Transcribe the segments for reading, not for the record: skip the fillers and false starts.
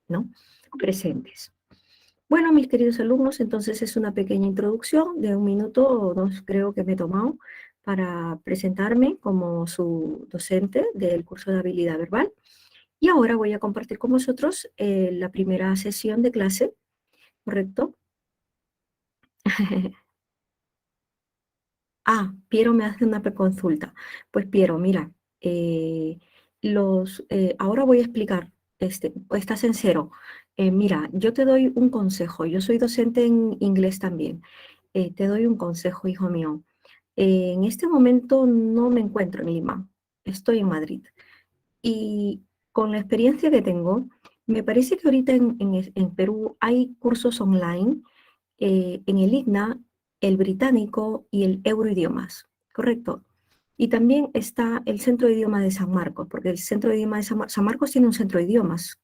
¿no? Presentes. Bueno, mis queridos alumnos, entonces es una pequeña introducción de 1 minuto o 2, creo que me he tomado, para presentarme como su docente del curso de habilidad verbal. Y ahora voy a compartir con vosotros la primera sesión de clase, ¿correcto? Piero me hace una preconsulta. Pues Piero, mira, ahora voy a explicar, estás en cero. Mira, yo te doy un consejo, yo soy docente en inglés también. Te doy un consejo, hijo mío. En este momento no me encuentro en Lima, estoy en Madrid. Y con la experiencia que tengo, me parece que ahorita en Perú hay cursos online en el IGNA, el británico y el Euroidiomas, ¿correcto? Y también está el Centro de Idiomas de San Marcos, porque el Centro de Idiomas de San Marcos tiene un centro de idiomas.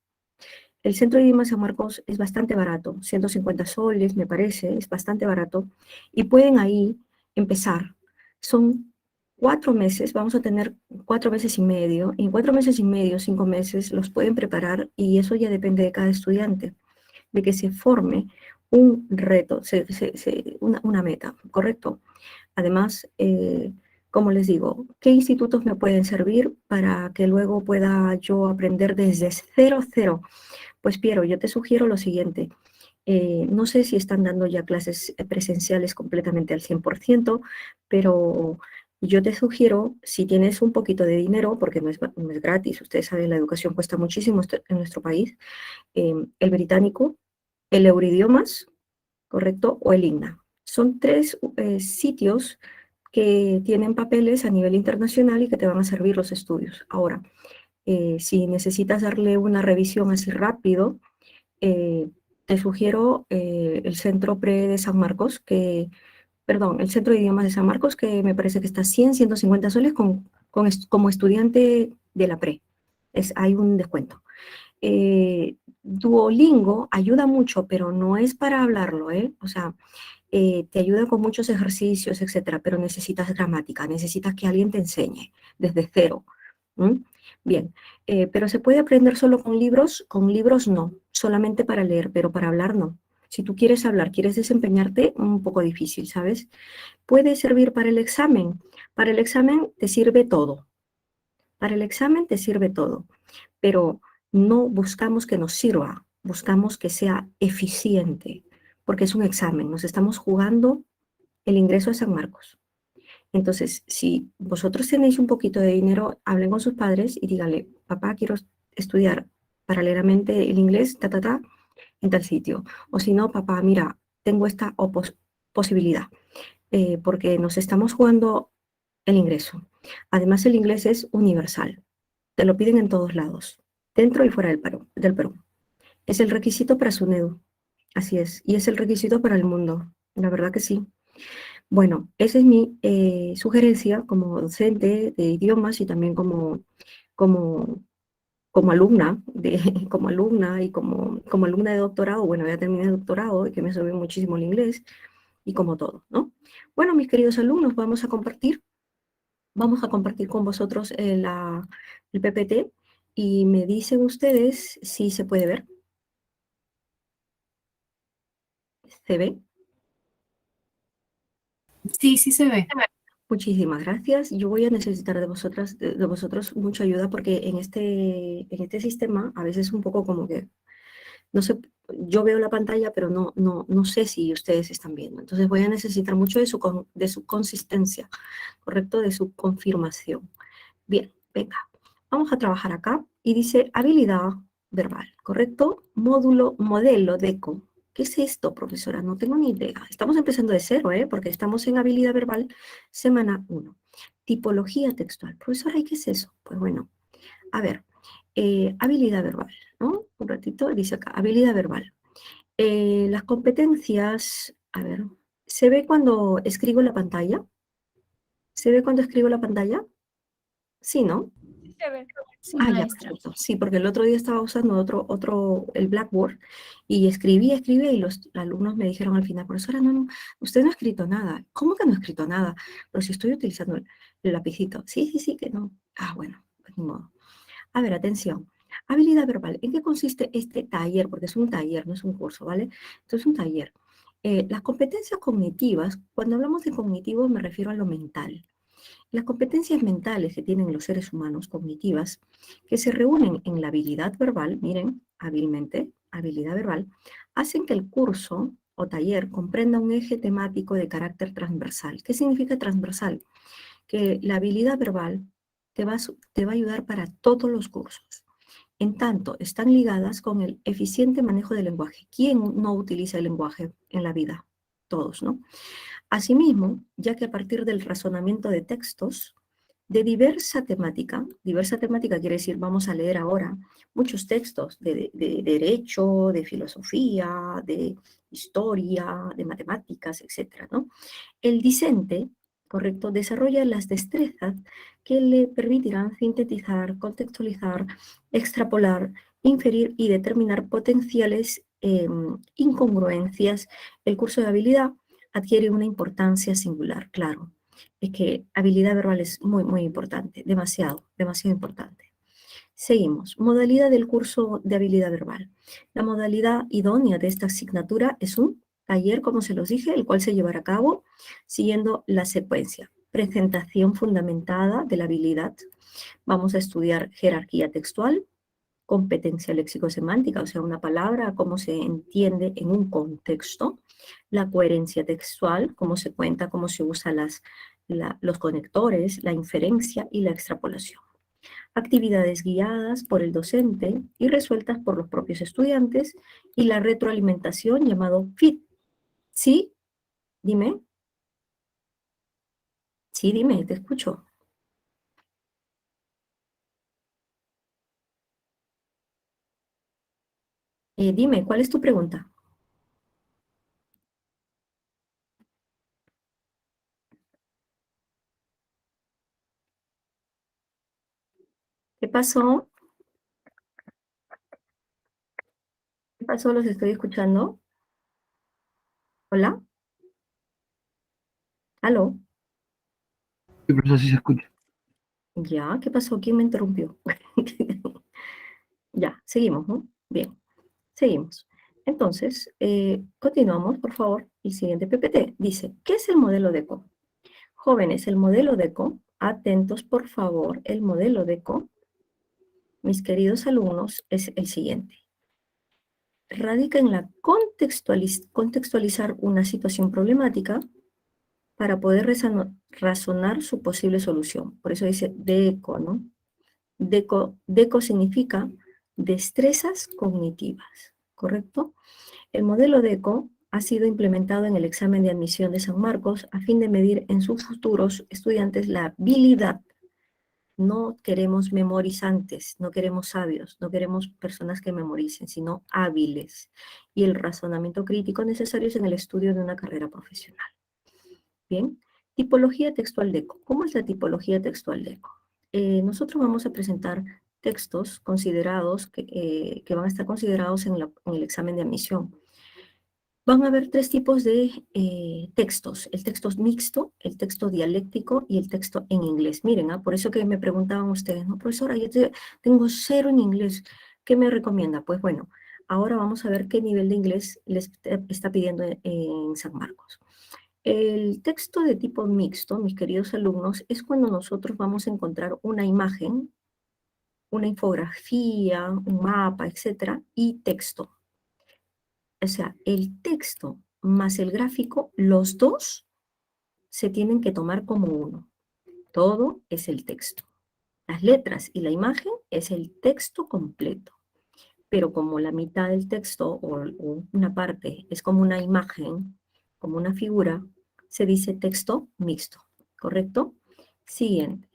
El Centro de Idiomas de San Marcos es bastante barato, 150 soles me parece, es bastante barato, y pueden ahí empezar. Son 4 meses, vamos a tener 4 meses y medio, en 4 meses y medio, 5 meses, los pueden preparar y eso ya depende de cada estudiante, de que se forme un reto, una meta, ¿correcto? Además, como les digo, ¿qué institutos me pueden servir para que luego pueda yo aprender desde cero, cero? Pues Piero, yo te sugiero lo siguiente. No sé si están dando ya clases presenciales completamente al 100%, pero yo te sugiero, si tienes un poquito de dinero, porque no es gratis, ustedes saben, la educación cuesta muchísimo en nuestro país, el británico, el Euroidiomas, ¿correcto? O el IGNA. Son 3 sitios que tienen papeles a nivel internacional y que te van a servir los estudios. Ahora, si necesitas darle una revisión así rápido, eh, te sugiero el Centro Pre de San Marcos, el Centro de Idiomas de San Marcos, que me parece que está 150 soles como estudiante de la Pre. Hay un descuento. Duolingo ayuda mucho, pero no es para hablarlo, ¿eh? O sea, te ayuda con muchos ejercicios, etcétera, pero necesitas gramática, necesitas que alguien te enseñe desde cero. ¿Mm? Bien, pero se puede aprender solo con libros no, solamente para leer, pero para hablar no. Si tú quieres hablar, quieres desempeñarte, un poco difícil, ¿sabes? Puede servir para el examen. Para el examen te sirve todo. Para el examen te sirve todo, pero no buscamos que nos sirva, buscamos que sea eficiente, porque es un examen, nos estamos jugando el ingreso a San Marcos. Entonces, si vosotros tenéis un poquito de dinero, hablen con sus padres y díganle, papá, quiero estudiar paralelamente el inglés, en tal sitio. O si no, papá, mira, tengo esta posibilidad, porque nos estamos jugando el ingreso. Además, el inglés es universal. Te lo piden en todos lados, dentro y fuera del Perú. Es el requisito para SUNEDU. Así es. Y es el requisito para el mundo. La verdad que sí. Bueno, esa es mi sugerencia como docente de idiomas y también como, como alumna, como alumna y como alumna de doctorado. Bueno, ya terminé el doctorado y que me sirve muchísimo el inglés y como todo, ¿no? Bueno, mis queridos alumnos, vamos a compartir con vosotros el PPT y me dicen ustedes si se puede ver. ¿Se ve? Sí, sí se ve. Muchísimas gracias. Yo voy a necesitar de vosotros mucha ayuda porque en este sistema a veces un poco como que, no sé, yo veo la pantalla, pero no sé si ustedes están viendo. Entonces voy a necesitar mucho de su consistencia, ¿correcto? De su confirmación. Bien, venga, vamos a trabajar acá y dice habilidad verbal, ¿correcto? Modelo DECO. ¿Qué es esto, profesora? No tengo ni idea. Estamos empezando de cero, ¿eh? Porque estamos en habilidad verbal, semana 1. Tipología textual. Profesora, ¿y qué es eso? Pues bueno, a ver, habilidad verbal, ¿no? Un ratito, dice acá, habilidad verbal. Las competencias, a ver, ¿se ve cuando escribo la pantalla? ¿Se ve cuando escribo la pantalla? Sí, ¿no? Sí se ve. Sí, Ya, maestra. perfecto. Sí, porque el otro día estaba usando el Blackboard y escribí y los alumnos me dijeron al final, profesora, no, usted no ha escrito nada. ¿Cómo que no ha escrito nada? Pero si estoy utilizando el lapicito. Sí, que no. Bueno, pues ni modo. A ver, atención. Habilidad verbal. ¿En qué consiste este taller? Porque es un taller, no es un curso, ¿vale? Entonces, es un taller. Las competencias cognitivas, cuando hablamos de cognitivo me refiero a lo mental. Las competencias mentales que tienen los seres humanos, cognitivas, que se reúnen en la habilidad verbal, miren, hábilmente, habilidad verbal, hacen que el curso o taller comprenda un eje temático de carácter transversal. ¿Qué significa transversal? Que la habilidad verbal te va a ayudar para todos los cursos. En tanto, están ligadas con el eficiente manejo del lenguaje. ¿Quién no utiliza el lenguaje en la vida? Todos, ¿no? Asimismo, ya que a partir del razonamiento de textos de diversa temática quiere decir, vamos a leer ahora muchos textos de derecho, de filosofía, de historia, de matemáticas, etcétera, ¿no? El discente, correcto, desarrolla las destrezas que le permitirán sintetizar, contextualizar, extrapolar, inferir y determinar potenciales incongruencias. El curso de habilidad adquiere una importancia singular, claro. Es que habilidad verbal es muy, muy importante, demasiado, demasiado importante. Seguimos. Modalidad del curso de habilidad verbal. La modalidad idónea de esta asignatura es un taller, como se los dije, el cual se llevará a cabo siguiendo la secuencia. Presentación fundamentada de la habilidad. Vamos a estudiar jerarquía textual, competencia léxico-semántica, o sea, una palabra, cómo se entiende en un contexto, la coherencia textual, cómo se cuenta, cómo se usan los conectores, la inferencia y la extrapolación. Actividades guiadas por el docente y resueltas por los propios estudiantes y la retroalimentación llamado FIT. ¿Sí? Dime. Sí, dime, te escucho. Dime, ¿cuál es tu pregunta? ¿Qué pasó? ¿Qué pasó? ¿Los estoy escuchando? ¿Hola? ¿Aló? Sí, pero eso sí se escucha. Ya, ¿qué pasó? ¿Quién me interrumpió? Ya, seguimos, ¿no? Bien, seguimos. Entonces, continuamos, por favor. El siguiente PPT dice, ¿qué es el modelo DECO? Jóvenes, el modelo DECO, atentos por favor, el modelo DECO, mis queridos alumnos, es el siguiente. Radica en la contextualizar una situación problemática para poder razonar su posible solución. Por eso dice DECO, ¿no? DECO significa destrezas cognitivas, ¿correcto? El modelo DECO ha sido implementado en el examen de admisión de San Marcos a fin de medir en sus futuros estudiantes la habilidad. No queremos memorizantes, no queremos sabios, no queremos personas que memoricen, sino hábiles. Y el razonamiento crítico necesarios en el estudio de una carrera profesional. Bien, tipología textual DECO. ¿Cómo es la tipología textual DECO? Nosotros vamos a presentar textos considerados, que van a estar considerados en el examen de admisión. Van a haber tres tipos de textos. El texto mixto, el texto dialéctico y el texto en inglés. Miren, por eso que me preguntaban ustedes, no, profesora, yo tengo cero en inglés. ¿Qué me recomienda? Pues bueno, ahora vamos a ver qué nivel de inglés les está pidiendo en San Marcos. El texto de tipo mixto, mis queridos alumnos, es cuando nosotros vamos a encontrar una imagen, una infografía, un mapa, etcétera, y texto. O sea, el texto más el gráfico, los dos se tienen que tomar como uno. Todo es el texto. Las letras y la imagen es el texto completo. Pero como la mitad del texto o una parte es como una imagen, como una figura, se dice texto mixto, ¿correcto? Siguiente.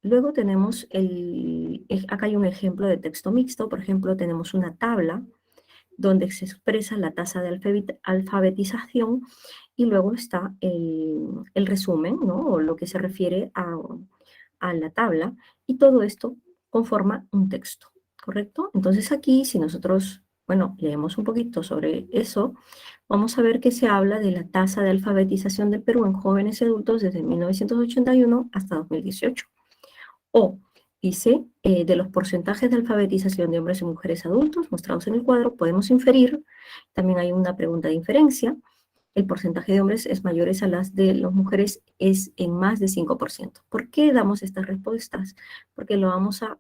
Luego tenemos acá hay un ejemplo de texto mixto, por ejemplo, tenemos una tabla donde se expresa la tasa de alfabetización y luego está el resumen, ¿no? O lo que se refiere a la tabla, y todo esto conforma un texto, ¿correcto? Entonces aquí, si nosotros, bueno, leemos un poquito sobre eso, vamos a ver que se habla de la tasa de alfabetización del Perú en jóvenes y adultos desde 1981 hasta 2018. O Dice, de los porcentajes de alfabetización de hombres y mujeres adultos mostrados en el cuadro, podemos inferir, también hay una pregunta de inferencia, el porcentaje de hombres es mayores a las de las mujeres es en más de 5%. ¿Por qué damos estas respuestas? Porque lo vamos a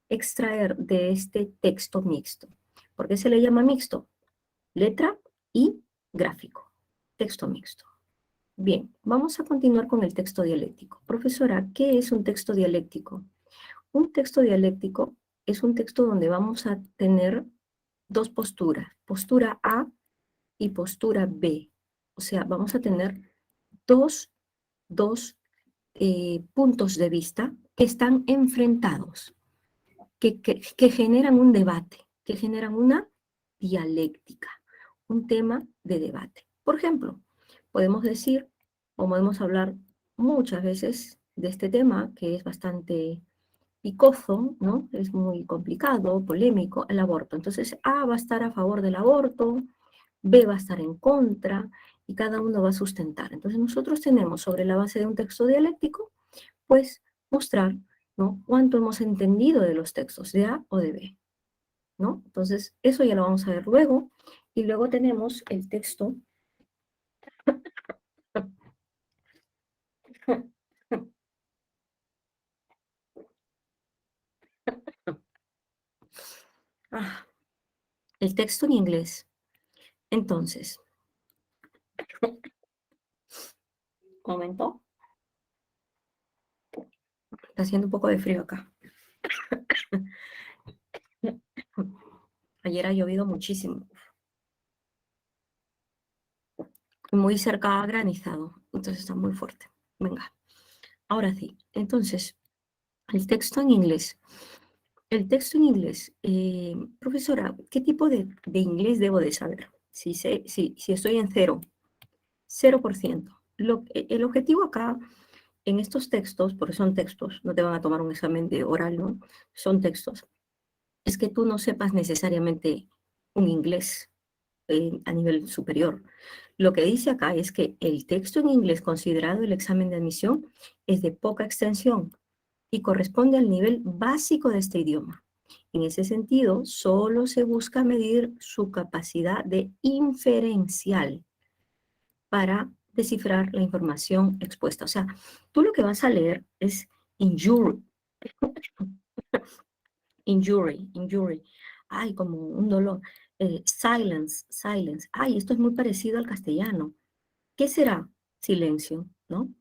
extraer de este texto mixto. ¿Por qué se le llama mixto? Letra y gráfico. Texto mixto. Bien, vamos a continuar con el texto dialéctico. Profesora, ¿qué es un texto dialéctico? Un texto dialéctico es un texto donde vamos a tener dos posturas, postura A y postura B. O sea, vamos a tener dos, puntos de vista que están enfrentados, que generan un debate, que generan una dialéctica, un tema de debate. Por ejemplo, podemos decir, o podemos hablar muchas veces de este tema, que es bastante picoso, ¿no? Es muy complicado, polémico, el aborto. Entonces, A va a estar a favor del aborto, B va a estar en contra, y cada uno va a sustentar. Entonces, nosotros tenemos, sobre la base de un texto dialéctico, pues mostrar, ¿no? Cuánto hemos entendido de los textos, de A o de B, ¿no? Entonces, eso ya lo vamos a ver luego. Y luego tenemos el texto. Ah, el texto en inglés. Entonces, un momento. Está haciendo un poco de frío acá. Ayer ha llovido muchísimo. Muy cerca ha granizado. Entonces está muy fuerte. Venga. Ahora sí. Entonces, el texto en inglés. El texto en inglés. Profesora, ¿qué tipo de inglés debo de saber? Si estoy en 0%. El objetivo acá, en estos textos, porque son textos, no te van a tomar un examen de oral, ¿no? Son textos. Es que tú no sepas necesariamente un inglés a nivel superior. Lo que dice acá es que el texto en inglés considerado el examen de admisión es de poca extensión y corresponde al nivel básico de este idioma. En ese sentido, solo se busca medir su capacidad de inferencial para descifrar la información expuesta. O sea, tú lo que vas a leer es injury, injury. Ay, como un dolor. Silence. Ay, esto es muy parecido al castellano. ¿Qué será? Silencio, ¿no?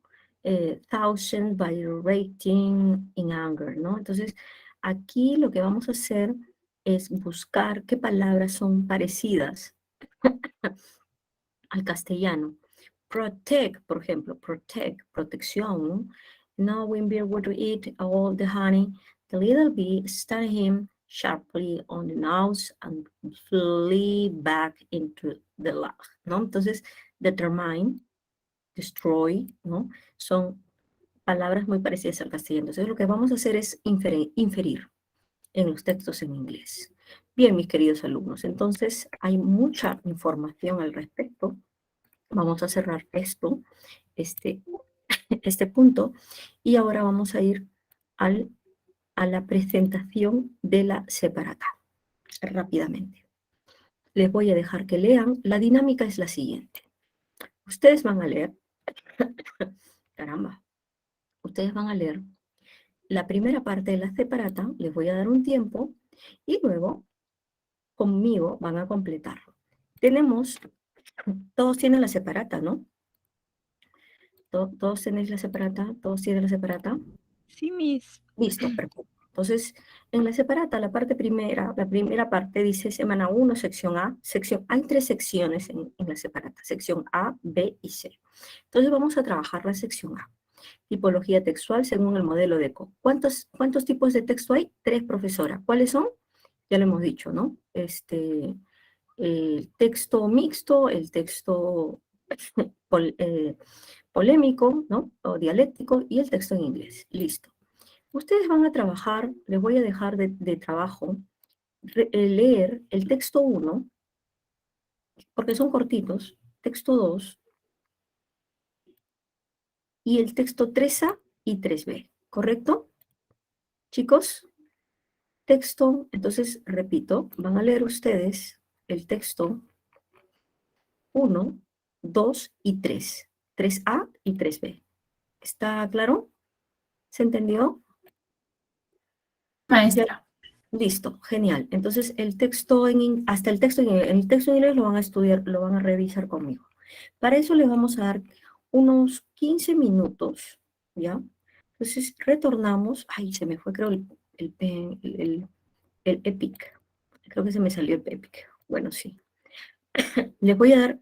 Thousand by rating in anger, ¿no? Entonces, aquí lo que vamos a hacer es buscar qué palabras son parecidas al castellano. Protect, por ejemplo, protect, protección, ¿no? Now when beer were to eat all the honey, the little bee stared him sharply on the nose and flee back into the log, ¿no? Entonces, determine, destroy, ¿no? Son palabras muy parecidas al castellano. Entonces, lo que vamos a hacer es inferir en los textos en inglés. Bien, mis queridos alumnos, entonces hay mucha información al respecto. Vamos a cerrar esto, este, este punto, y ahora vamos a ir a la presentación de la separata, rápidamente. Les voy a dejar que lean. La dinámica es la siguiente. Ustedes van a leer, caramba, ustedes van a leer la primera parte de la separata, les voy a dar un tiempo, y luego conmigo van a completar. Todos tienen la separata, ¿no? Todos tenéis la separata, todos tienen la separata. Sí, Miss. Listo, perfecto. Entonces, en la separata, la primera parte dice semana 1, sección A. Hay 3 secciones en la separata, sección A, B y C. Entonces vamos a trabajar la sección A. Tipología textual según el modelo de ECO. ¿Cuántos tipos de texto hay? 3, profesora. ¿Cuáles son? Ya lo hemos dicho, ¿no? El texto mixto, el texto polémico, ¿no? O dialéctico, y el texto en inglés. Listo. Ustedes van a trabajar, les voy a dejar de trabajo, leer el texto 1, porque son cortitos, texto 2, y el texto 3A y 3B, ¿correcto? Chicos, texto, entonces repito, van a leer ustedes el texto 1, 2 y 3. 3A y 3B. ¿Está claro? ¿Se entendió? Ya, Maestra. listo, genial. Entonces, el texto hasta el texto en inglés lo van a estudiar, lo van a revisar conmigo. Para eso les vamos a dar unos 15 minutos, ¿ya? Entonces, retornamos. Ay, se me fue, creo, el Epic. Creo que se me salió el Epic. Bueno, sí. Les voy a dar,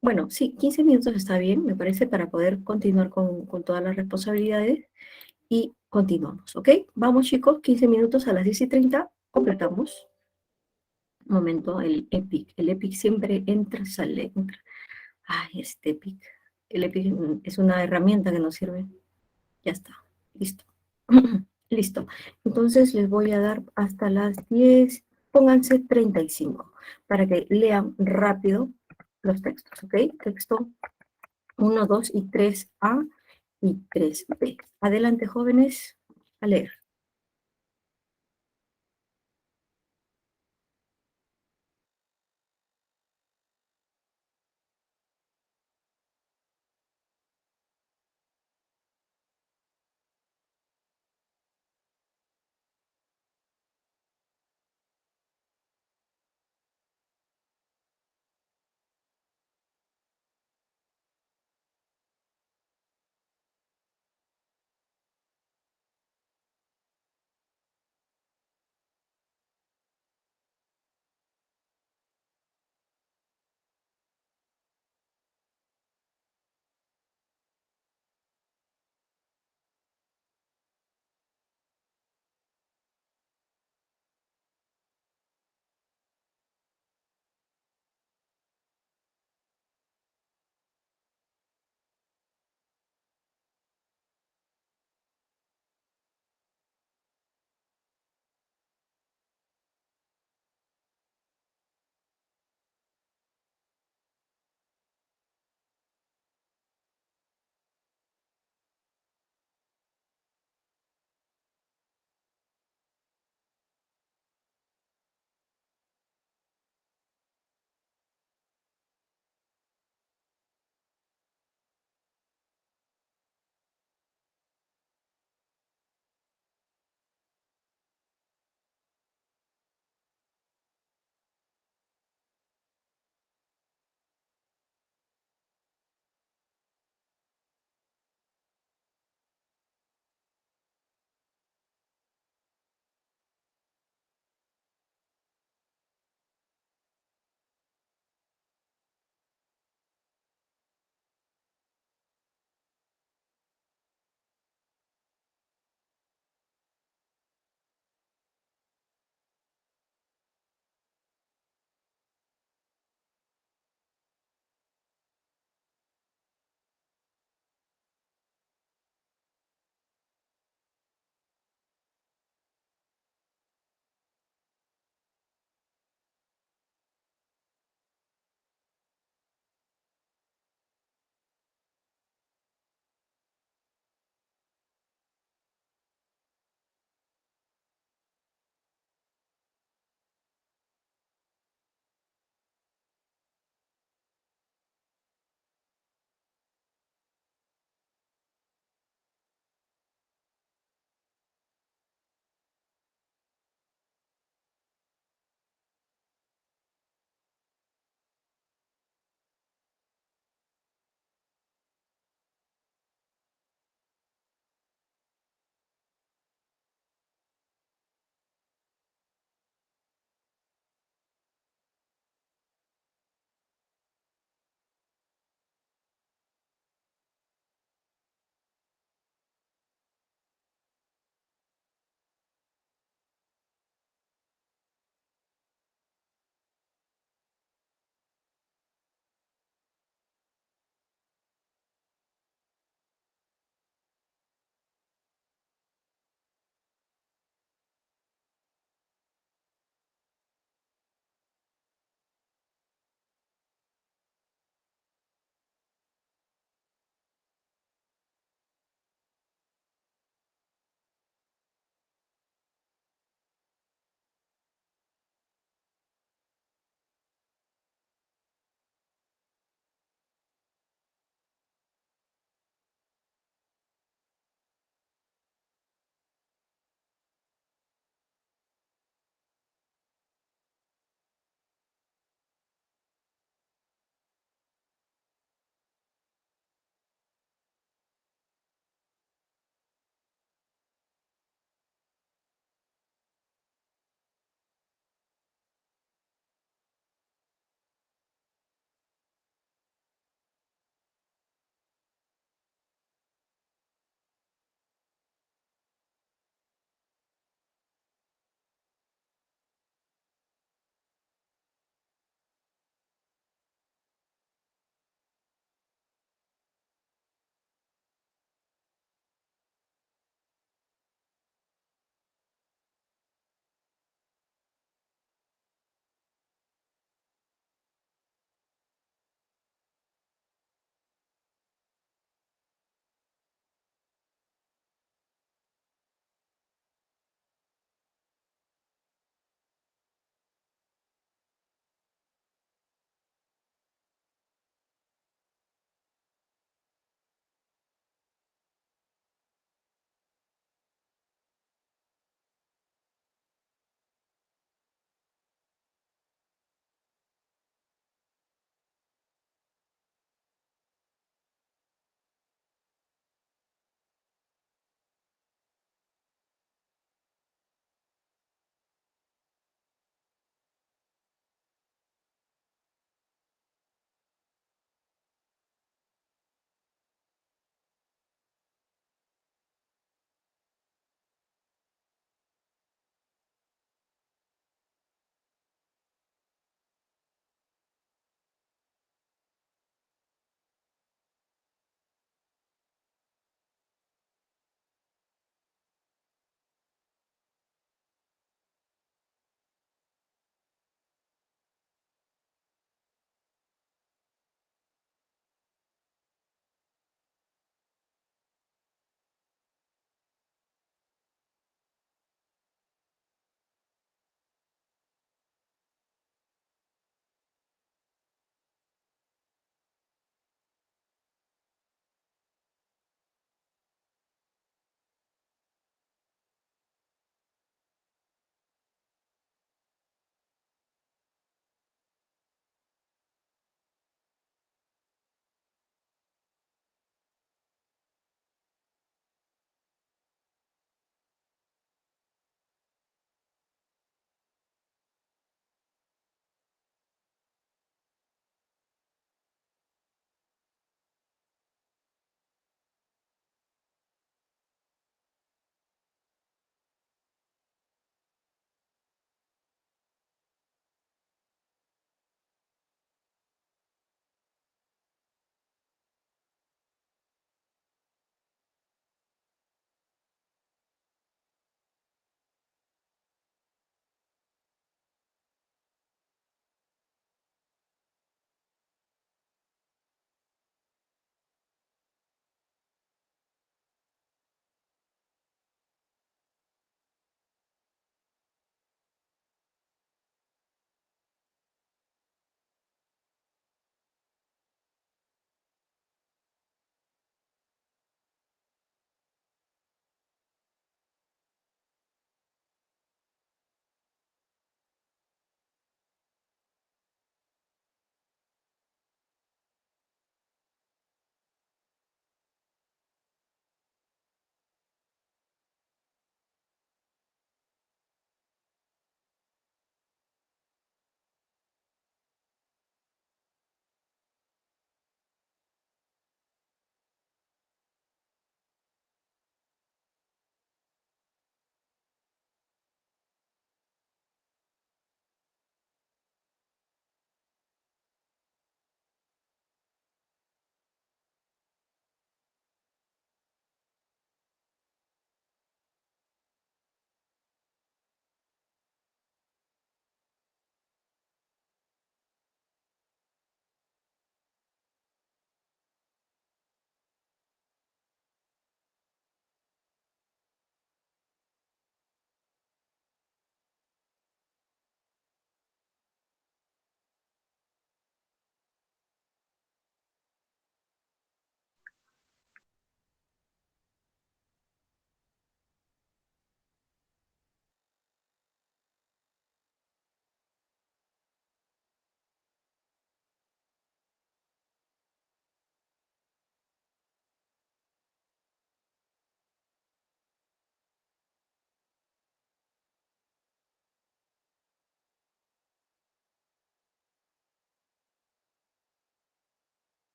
bueno, sí, 15 minutos está bien, me parece, para poder continuar con todas las responsabilidades. Y continuamos, ¿ok? Vamos, chicos, 15 minutos a las 10:30, completamos. Un momento, el Epic. El Epic siempre entra, sale, entra. Ay, este Epic. El Epic es una herramienta que nos sirve. Ya está, listo. Listo. Entonces les voy a dar hasta las 10, pónganse 35, para que lean rápido los textos, ¿ok? Texto 1, 2 y 3A y 3B. Adelante, jóvenes, a leer.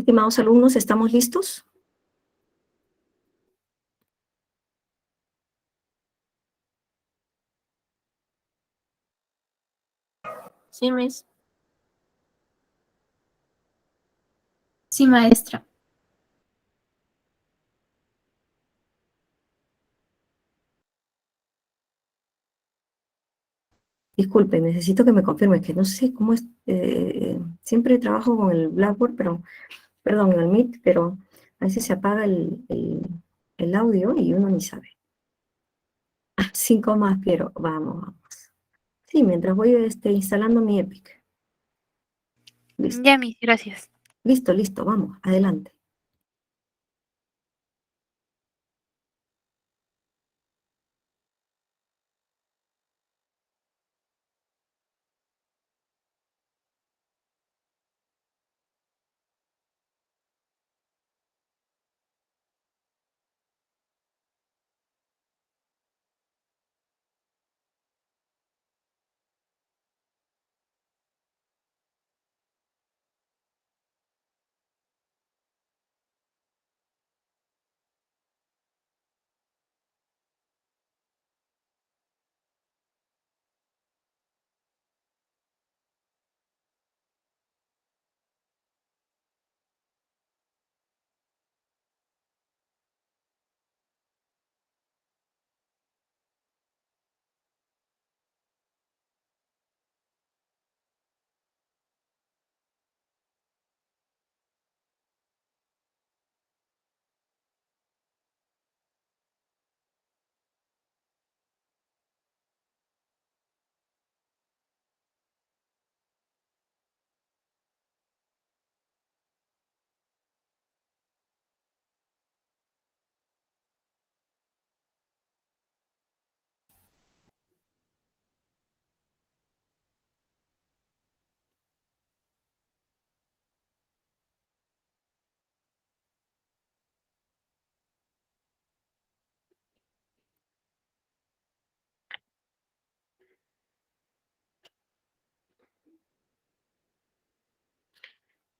Estimados alumnos, ¿estamos listos? Sí, Miss. Sí, maestra. Disculpe, necesito que me confirme, que no sé cómo es, siempre trabajo con el Blackboard, pero, perdón, el Meet, pero a veces se apaga el audio y uno ni sabe. 5 más, pero vamos. Sí, mientras voy instalando mi Epic. Listo, Ya, Miss, gracias. listo, vamos, adelante.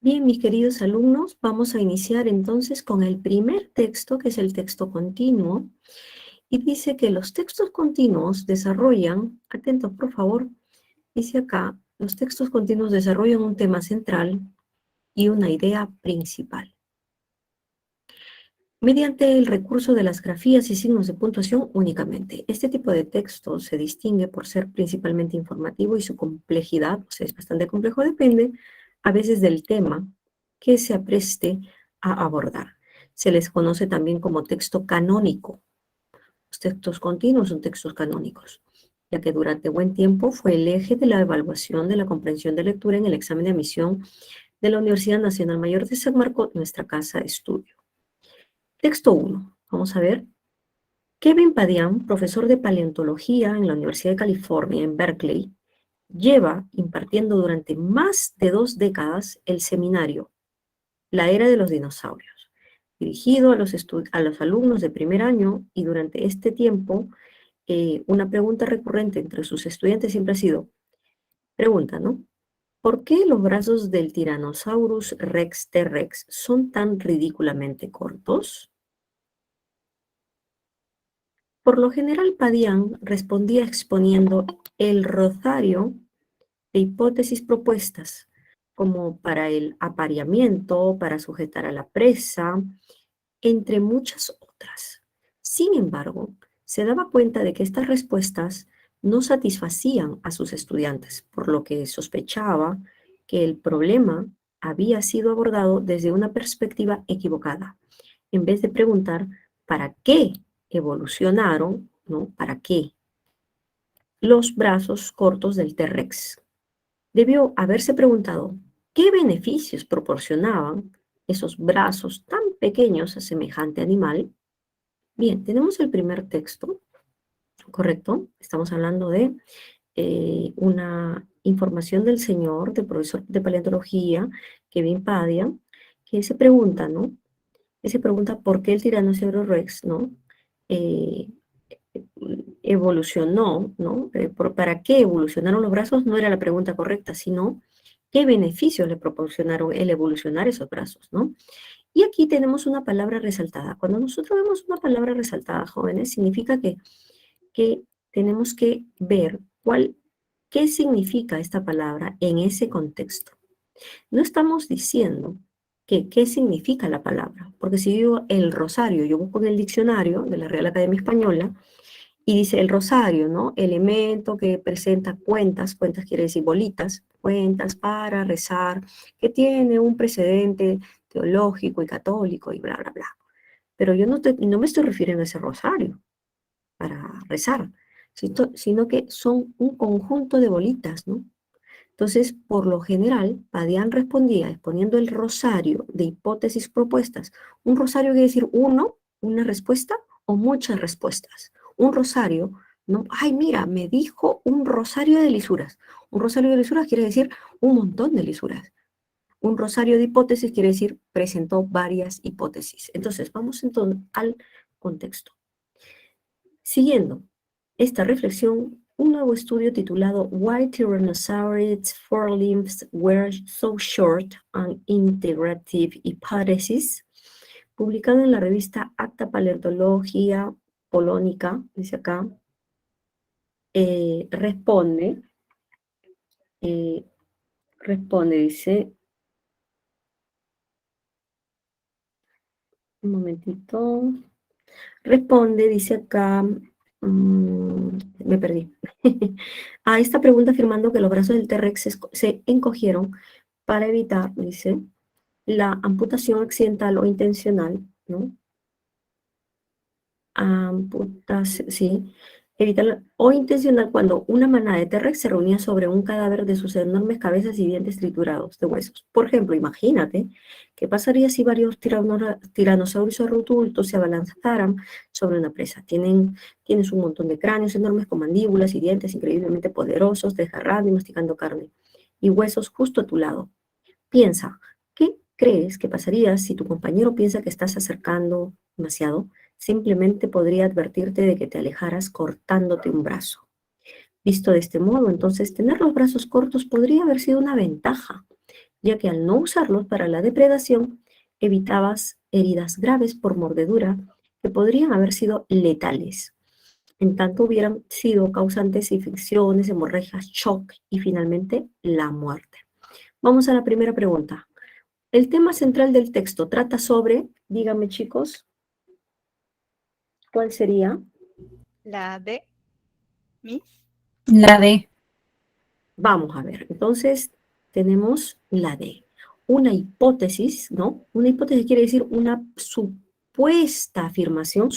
Bien, mis queridos alumnos, vamos a iniciar entonces con el primer texto, que es el texto continuo, y dice que los textos continuos desarrollan, atentos por favor, dice acá, los textos continuos desarrollan un tema central y una idea principal. Mediante el recurso de las grafías y signos de puntuación únicamente. Este tipo de texto se distingue por ser principalmente informativo y su complejidad, o sea, es bastante complejo, depende a veces del tema que se apreste a abordar. Se les conoce también como texto canónico. Los textos continuos son textos canónicos, ya que durante buen tiempo fue el eje de la evaluación de la comprensión de lectura en el examen de admisión de la Universidad Nacional Mayor de San Marcos, nuestra casa de estudio. Texto 1. Vamos a ver. Kevin Padian, profesor de paleontología en la Universidad de California en Berkeley, lleva impartiendo durante más de 2 décadas el seminario La Era de los Dinosaurios, dirigido a los alumnos de primer año, y durante este tiempo una pregunta recurrente entre sus estudiantes siempre ha sido, pregunta, ¿no? ¿Por qué los brazos del Tyrannosaurus Rex T-Rex son tan ridículamente cortos? Por lo general, Padian respondía exponiendo el rosario de hipótesis propuestas, como para el apareamiento, para sujetar a la presa, entre muchas otras. Sin embargo, se daba cuenta de que estas respuestas no satisfacían a sus estudiantes, por lo que sospechaba que el problema había sido abordado desde una perspectiva equivocada. En vez de preguntar para qué evolucionaron, ¿no? ¿Para qué? Los brazos cortos del T-Rex. Debió haberse preguntado qué beneficios proporcionaban esos brazos tan pequeños a semejante animal. Bien, tenemos el primer texto, ¿correcto? Estamos hablando de una información del señor, del profesor de paleontología, Kevin Padian, que se pregunta, ¿no? Que se pregunta por qué el tiranosaurio Rex, ¿no? Eh, evolucionó, ¿no? ¿Para qué evolucionaron los brazos? No era la pregunta correcta, sino ¿Qué beneficios le proporcionaron el evolucionar esos brazos, no? Y aquí tenemos una palabra resaltada. Cuando nosotros vemos una palabra resaltada, jóvenes, significa que tenemos que ver qué significa esta palabra en ese contexto. No estamos diciendo qué significa la palabra, porque si digo el rosario, yo busco en el diccionario de la Real Academia Española y dice el rosario, ¿no? Elemento que presenta cuentas, cuentas quiere decir bolitas, cuentas para rezar, que tiene un precedente teológico y católico y bla, bla, bla. Pero yo no me estoy refiriendo a ese rosario para rezar, sino que son un conjunto de bolitas, ¿no? Entonces, por lo general, Padian respondía exponiendo el rosario de hipótesis propuestas. Un rosario quiere decir uno, una respuesta o muchas respuestas. Un rosario, no, ay, mira, me dijo un rosario de lisuras. Un rosario de lisuras quiere decir un montón de lisuras. Un rosario de hipótesis quiere decir presentó varias hipótesis. Entonces, vamos entonces al contexto. Siguiendo esta reflexión, un nuevo estudio titulado Why Tyrannosaurids' Forelimbs Were So Short, an Integrative Hypothesis, publicado en la revista Acta Paleontología Polónica, dice acá, responde, dice, un momentito, responde, dice acá, me perdí, a esta pregunta afirmando que los brazos del T-Rex se encogieron para evitar, dice, la amputación accidental o intencional, ¿no? Amputación, sí, evitar o intencional cuando una manada de T-Rex se reunía sobre un cadáver de sus enormes cabezas y dientes triturados de huesos. Por ejemplo, imagínate, ¿qué pasaría si varios tiranosaurios adultos se abalanzaran sobre una presa? Tienes un montón de cráneos enormes con mandíbulas y dientes increíblemente poderosos, desgarrando y masticando carne, y huesos justo a tu lado. Piensa, ¿qué crees que pasaría si tu compañero piensa que estás acercando demasiado? Simplemente podría advertirte de que te alejaras cortándote un brazo. Visto de este modo, entonces tener los brazos cortos podría haber sido una ventaja, ya que al no usarlos para la depredación, evitabas heridas graves por mordedura que podrían haber sido letales. En tanto hubieran sido causantes de infecciones, hemorragias, shock y finalmente la muerte. Vamos a la primera pregunta. El tema central del texto trata sobre, díganme chicos, ¿cuál sería? La D, Miss. La D. Vamos a ver, entonces tenemos la D. Una hipótesis, ¿no? Una hipótesis quiere decir una supuesta afirmación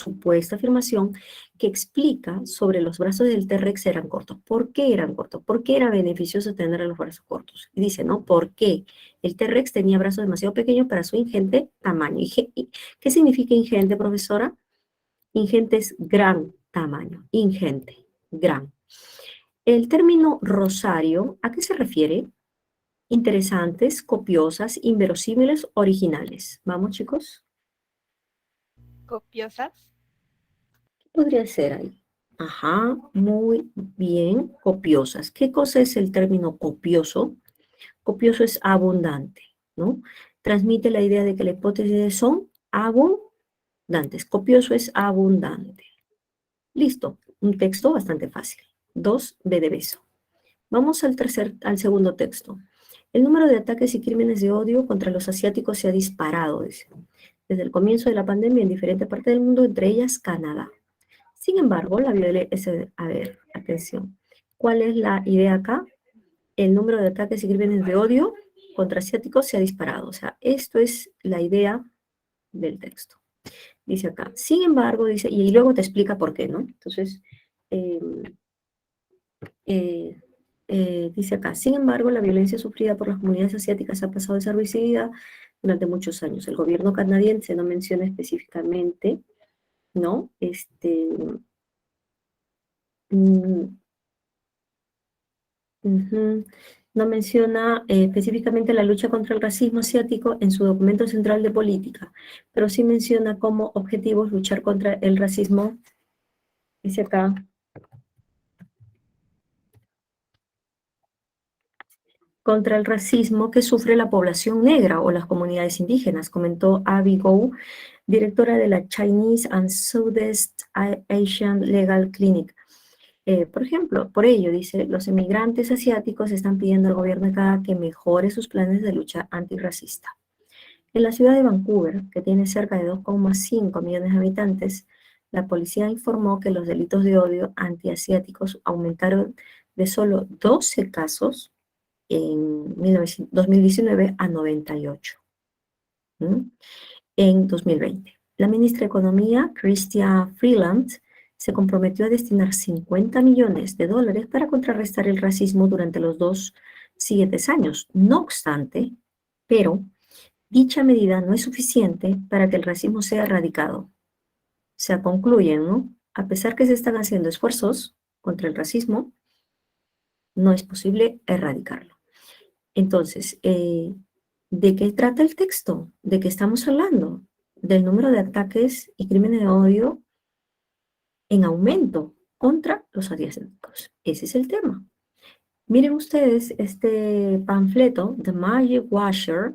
que explica sobre los brazos del T-Rex eran cortos. ¿Por qué eran cortos? ¿Por qué era beneficioso tener los brazos cortos? Y dice, ¿no? ¿Por qué? El T-Rex tenía brazos demasiado pequeños para su ingente tamaño. ¿Qué significa ingente, profesora? Ingente es gran tamaño, ingente, gran. El término rosario, ¿a qué se refiere? Interesantes, copiosas, inverosímiles, originales. ¿Vamos, chicos? Copiosas. ¿Qué podría ser ahí? Ajá, muy bien, copiosas. ¿Qué cosa es el término copioso? Copioso es abundante, ¿no? Transmite la idea de que la hipótesis son abundantes. Copioso es abundante. Listo, un texto bastante fácil. 2B de beso. Vamos al segundo texto. El número de ataques y crímenes de odio contra los asiáticos se ha disparado, dice, desde el comienzo de la pandemia en diferentes partes del mundo, entre ellas Canadá. Sin embargo, la violencia, a ver, atención, ¿cuál es la idea acá? El número de ataques y crímenes de odio contra asiáticos se ha disparado. O sea, esto es la idea del texto. Dice acá, sin embargo, dice, y luego te explica por qué, ¿no? Entonces, eh, dice acá, sin embargo, la violencia sufrida por las comunidades asiáticas ha pasado desapercibida durante muchos años. El gobierno canadiense no menciona específicamente, ¿no? Mm, no menciona específicamente la lucha contra el racismo asiático en su documento central de política, pero sí menciona como objetivos luchar contra el racismo, dice acá, contra el racismo que sufre la población negra o las comunidades indígenas, comentó Abby Go, directora de la Chinese and Southeast Asian Legal Clinic. Por ejemplo, por ello, dice, los inmigrantes asiáticos están pidiendo al gobierno de Canadá que mejore sus planes de lucha antirracista. En la ciudad de Vancouver, que tiene cerca de 2,5 millones de habitantes, la policía informó que los delitos de odio antiasiáticos aumentaron de solo 12 casos en 2019 a 98 en 2020. La ministra de Economía, Chrystia Freeland, se comprometió a destinar $50 millones para contrarrestar el racismo durante los 2 siguientes años. No obstante, pero dicha medida no es suficiente para que el racismo sea erradicado. O sea, concluyen, ¿no? A pesar que se están haciendo esfuerzos contra el racismo, no es posible erradicarlo. Entonces, ¿de qué trata el texto? ¿De qué estamos hablando? Del número de ataques y crímenes de odio en aumento contra los asiáticos. Ese es el tema. Miren ustedes este panfleto, The Magic Washer.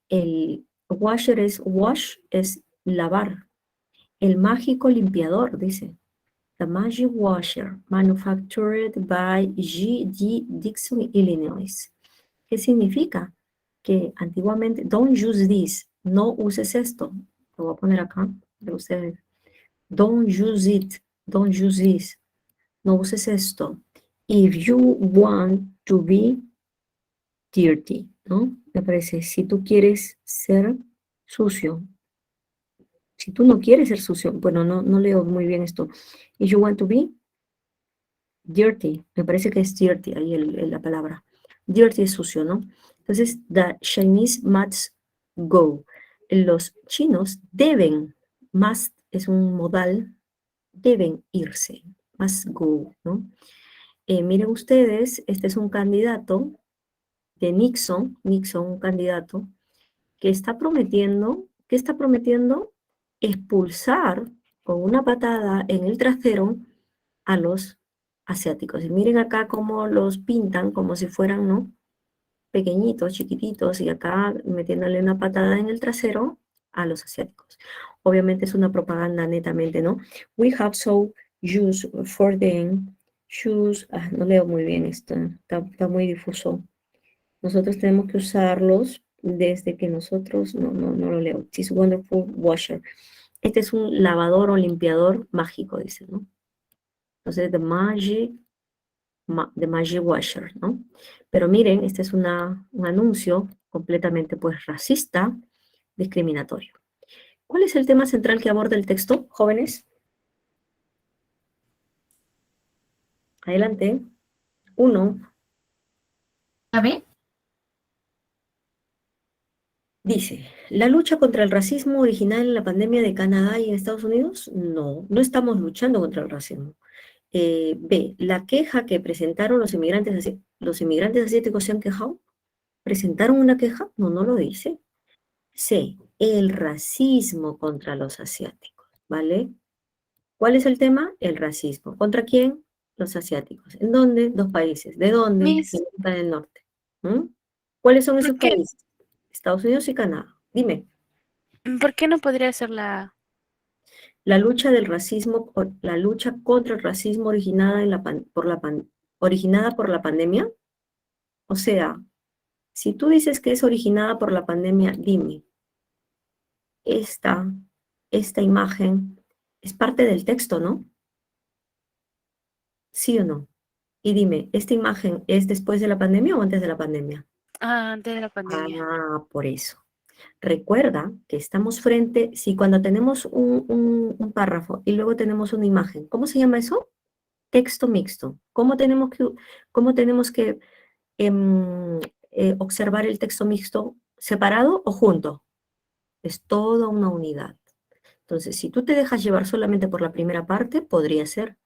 El washer es wash, es lavar. El mágico limpiador, dice. The Magic Washer, manufactured by G.D. Dixon, Illinois. ¿Qué significa? Que antiguamente, don't use this, no uses esto. Lo voy a poner acá para ustedes. Don't use it, don't use this. No uses esto. If you want to be dirty, ¿no? Me parece, si tú quieres ser sucio. Si tú no quieres ser sucio, bueno, no leo muy bien esto. If you want to be dirty, me parece que es dirty ahí la palabra. Dirty es sucio, ¿no? Entonces, the Chinese must go. Los chinos deben, must es un modal, deben irse, must go, ¿no? Miren ustedes, este es un candidato de Nixon, un candidato que está prometiendo, expulsar con una patada en el trasero a los asiáticos. Y miren acá cómo los pintan como si fueran, ¿no?, pequeñitos, chiquititos, y acá metiéndole una patada en el trasero a los asiáticos. Obviamente es una propaganda netamente, ¿no? We have so used for them shoes. No leo muy bien esto, está muy difuso. Nosotros tenemos que usarlos desde que nosotros, no lo leo. This wonderful washer. Este es un lavador o limpiador mágico, dice, ¿no? Entonces, the magic washer, ¿no? Pero miren, este es un anuncio completamente, pues, racista, discriminatorio. ¿Cuál es el tema central que aborda el texto, jóvenes? Adelante. 1. A ver. Dice, ¿la lucha contra el racismo original en la pandemia de Canadá y en Estados Unidos? No estamos luchando contra el racismo. B, ¿la queja que presentaron los inmigrantes asiáticos se han quejado? ¿Presentaron una queja? No lo dice. C, el racismo contra los asiáticos, ¿vale? ¿Cuál es el tema? El racismo. ¿Contra quién? Los asiáticos. ¿En dónde? 2 países. ¿De dónde? Miss. En América del Norte. ¿Cuáles son esos ¿Por qué? países? Estados Unidos y Canadá. Dime. ¿Por qué no podría ser la... La lucha del racismo, la lucha contra el racismo originada por la pandemia. O sea, si tú dices que es originada por la pandemia, dime, esta imagen es parte del texto, ¿no? ¿Sí o no? Y dime, ¿esta imagen es después de la pandemia o antes de la pandemia? antes de la pandemia? Por eso. Recuerda que estamos frente, si cuando tenemos un párrafo y luego tenemos una imagen, ¿cómo se llama eso? Texto mixto. ¿Cómo tenemos que observar el texto mixto? ¿Separado o junto? Es toda una unidad. Entonces, si tú te dejas llevar solamente por la primera parte, podría ser.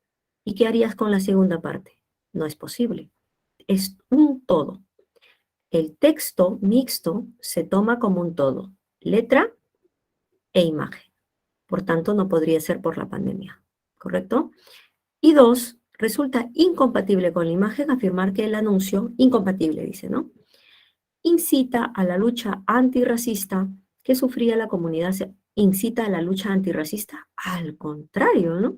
¿Y qué harías con la segunda parte? No es posible. Es un todo. El texto mixto se toma como un todo. Letra e imagen. Por tanto, no podría ser por la pandemia. ¿Correcto? Y 2, resulta incompatible con la imagen afirmar que el anuncio, incompatible dice, ¿no? incita a la lucha antirracista que sufría la comunidad, incita a la lucha antirracista. Al contrario, ¿no?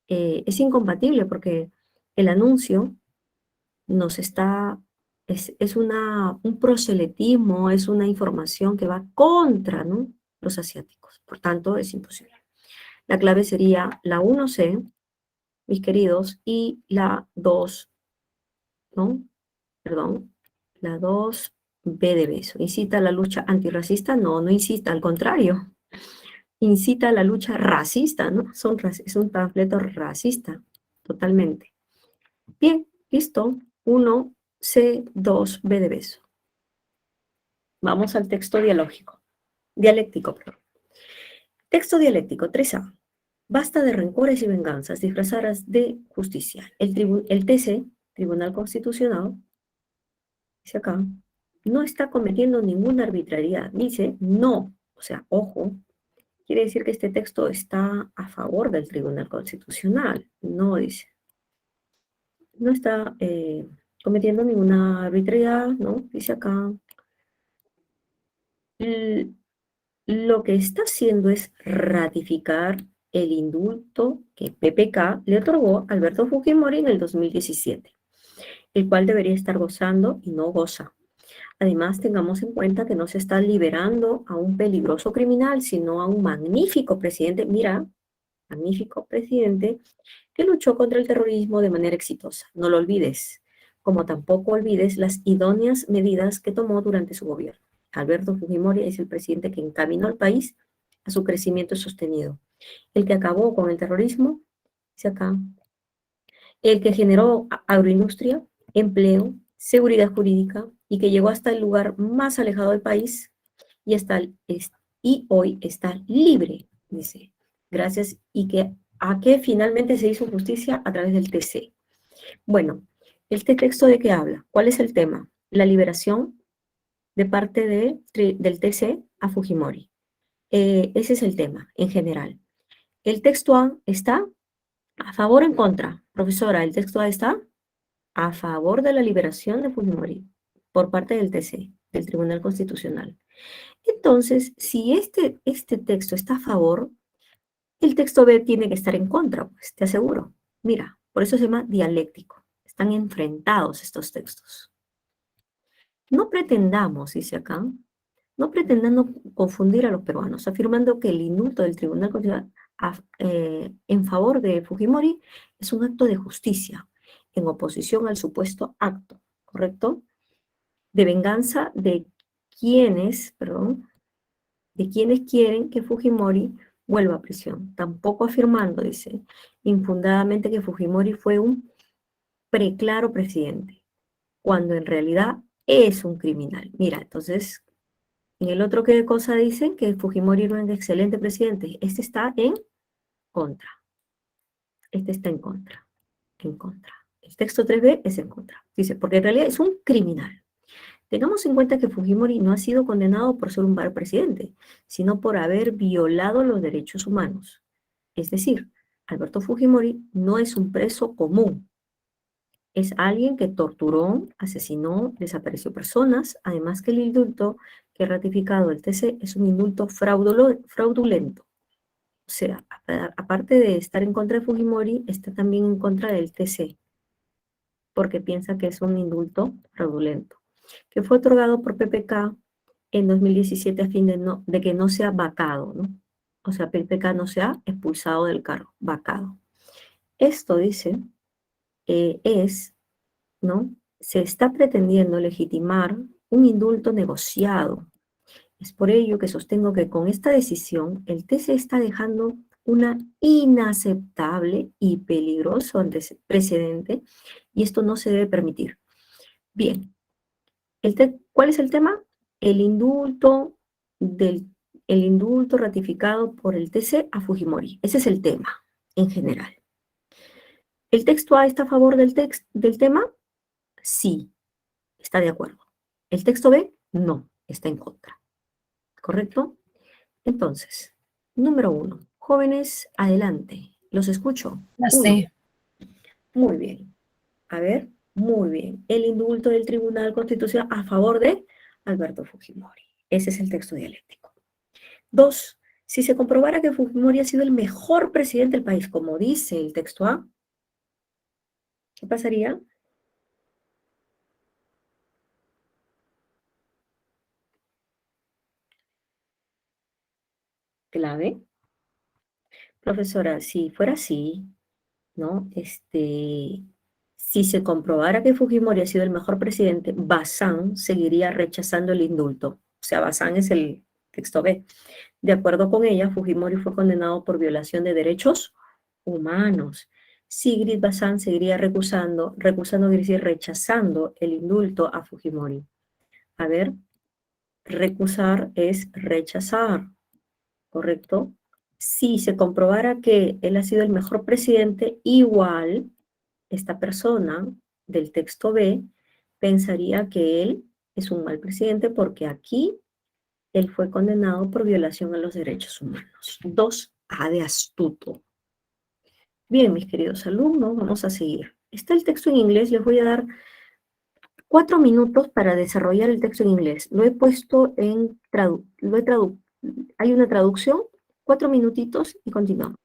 Es incompatible porque el anuncio nos está, un proselitismo, es una información que va contra, ¿no?, los asiáticos. Por tanto, es imposible. La clave sería la 1C, mis queridos, y la 2, ¿no? Perdón, la 2B de beso. ¿Incita a la lucha antirracista? No, no incita, al contrario. Incita a la lucha racista, ¿no? Es un panfleto racista, totalmente. Bien, listo. 1C, 2B de beso. Vamos al texto dialéctico, perdón. Texto dialéctico 3A. Basta de rencores y venganzas disfrazadas de justicia. El TC, Tribunal Constitucional, dice acá, no está cometiendo ninguna arbitrariedad. Dice no, o sea, ojo, quiere decir que este texto está a favor del Tribunal Constitucional. No dice, no está cometiendo ninguna arbitrariedad, ¿no? Dice acá. Lo que está haciendo es ratificar el indulto que PPK le otorgó a Alberto Fujimori en el 2017, el cual debería estar gozando y no goza. Además, tengamos en cuenta que no se está liberando a un peligroso criminal, sino a un magnífico presidente, mira, magnífico presidente, que luchó contra el terrorismo de manera exitosa. No lo olvides, como tampoco olvides las idóneas medidas que tomó durante su gobierno. Alberto Fujimori es el presidente que encaminó al país a su crecimiento sostenido. El que acabó con el terrorismo, dice acá, el que generó agroindustria, empleo, seguridad jurídica y que llegó hasta el lugar más alejado del país y hoy está libre, dice. Gracias a que finalmente se hizo justicia a través del TC. Bueno, ¿este texto de qué habla? ¿Cuál es el tema? La liberación de parte del TC a Fujimori. Ese es el tema en general. El texto A está a favor o en contra. Profesora, el texto A está a favor de la liberación de Fujimori por parte del TC, del Tribunal Constitucional. Entonces, si este texto está a favor, el texto B tiene que estar en contra, pues, te aseguro. Mira, por eso se llama dialéctico. Están enfrentados estos textos. No pretendamos, dice acá, no pretendamos confundir a los peruanos, afirmando que el indulto del Tribunal Constitucional en favor de Fujimori es un acto de justicia, en oposición al supuesto acto, ¿correcto?, de venganza de quienes quieren que Fujimori vuelva a prisión. Tampoco afirmando, dice, infundadamente que Fujimori fue un preclaro presidente, cuando en realidad es un criminal. Mira, entonces, en el otro, ¿qué cosa dicen? Que Fujimori era un excelente presidente. Este está en contra. Este está en contra. En contra. El texto 3B es en contra. Dice, porque en realidad es un criminal. Tengamos en cuenta que Fujimori no ha sido condenado por ser un mal presidente, sino por haber violado los derechos humanos. Es decir, Alberto Fujimori no es un preso común. Es alguien que torturó, asesinó, desapareció personas, además que el indulto que ha ratificado el TC es un indulto fraudulento. O sea, aparte de estar en contra de Fujimori, está también en contra del TC, porque piensa que es un indulto fraudulento, que fue otorgado por PPK en 2017 a fin de que no sea vacado, ¿no? O sea, PPK no sea expulsado del cargo, vacado. Esto, dice, ¿no? Se está pretendiendo legitimar un indulto negociado. Es por ello que sostengo que con esta decisión el TC está dejando una inaceptable y peligroso precedente y esto no se debe permitir. Bien, ¿cuál es el tema? El indulto ratificado por el TC a Fujimori. Ese es el tema en general. ¿El texto A está a favor del tema? Sí, está de acuerdo. El texto B, no, está en contra. ¿Correcto? Entonces, número 1. Jóvenes, adelante. Los escucho. Ya 1. sé. Muy bien. A ver, muy bien. El indulto del Tribunal Constitucional a favor de Alberto Fujimori. Ese es el texto dialéctico. 2. Si se comprobara que Fujimori ha sido el mejor presidente del país, como dice el texto A, ¿qué pasaría? Clave. Profesora, si fuera así, ¿no? Si se comprobara que Fujimori ha sido el mejor presidente, Bazán seguiría rechazando el indulto. O sea, Bazán es el texto B. De acuerdo con ella, Fujimori fue condenado por violación de derechos humanos. Sigrid Bazán seguiría recusando quiere decir rechazando el indulto a Fujimori. A ver, recusar es rechazar, ¿correcto? Si se comprobara que él ha sido el mejor presidente, igual esta persona del texto B pensaría que él es un mal presidente porque aquí él fue condenado por violación a los derechos humanos. 2A de astuto. Bien, mis queridos alumnos, vamos a seguir. Está el texto en inglés, les voy a dar 4 minutos para desarrollar el texto en inglés. Lo he puesto en hay una traducción, 4 minutitos y continuamos.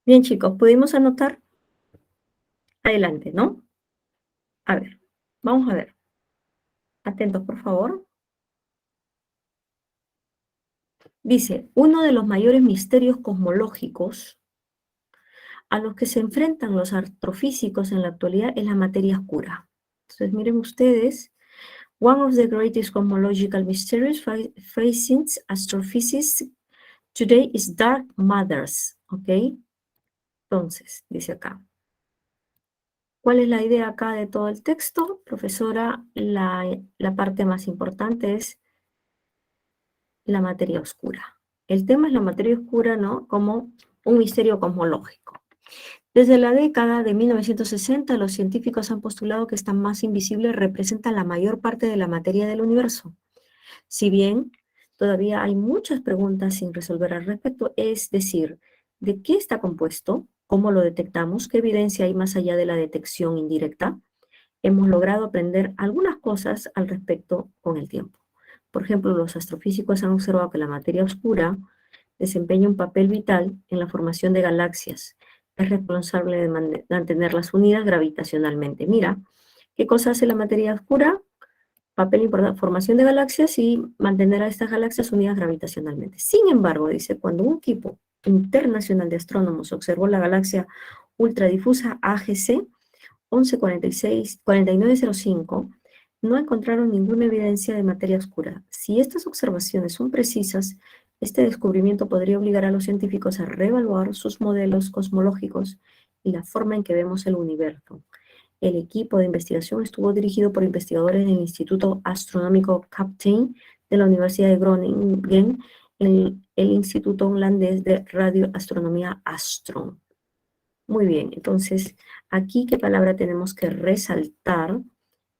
Bien, chicos, ¿pudimos anotar? Adelante, ¿no? A ver, vamos a ver. Atentos, por favor. Dice, uno de los mayores misterios cosmológicos a los que se enfrentan los astrofísicos en la actualidad es la materia oscura. Entonces, miren ustedes, one of the greatest cosmological mysteries facing astrophysics today is dark matters, ¿ok? Entonces, dice acá. ¿Cuál es la idea acá de todo el texto? Profesora, la parte más importante es la materia oscura. El tema es la materia oscura, ¿no? Como un misterio cosmológico. Desde la década de 1960, los científicos han postulado que esta masa invisible representa la mayor parte de la materia del universo. Si bien todavía hay muchas preguntas sin resolver al respecto, es decir, ¿de qué está compuesto? ¿Cómo lo detectamos? ¿Qué evidencia hay más allá de la detección indirecta? Hemos logrado aprender algunas cosas al respecto con el tiempo. Por ejemplo, los astrofísicos han observado que la materia oscura desempeña un papel vital en la formación de galaxias. Es responsable de mantenerlas unidas gravitacionalmente. Mira, ¿qué cosa hace la materia oscura? Papel importante, formación de galaxias y mantener a estas galaxias unidas gravitacionalmente. Sin embargo, dice, cuando un equipo internacional de astrónomos observó la galaxia ultradifusa AGC 114905, no encontraron ninguna evidencia de materia oscura. Si estas observaciones son precisas, este descubrimiento podría obligar a los científicos a reevaluar sus modelos cosmológicos y la forma en que vemos el universo. El equipo de investigación estuvo dirigido por investigadores del Instituto Astronómico Captain de la Universidad de Groningen, el Instituto Holandés de Radioastronomía Astron. Muy bien, entonces, aquí, ¿qué palabra tenemos que resaltar?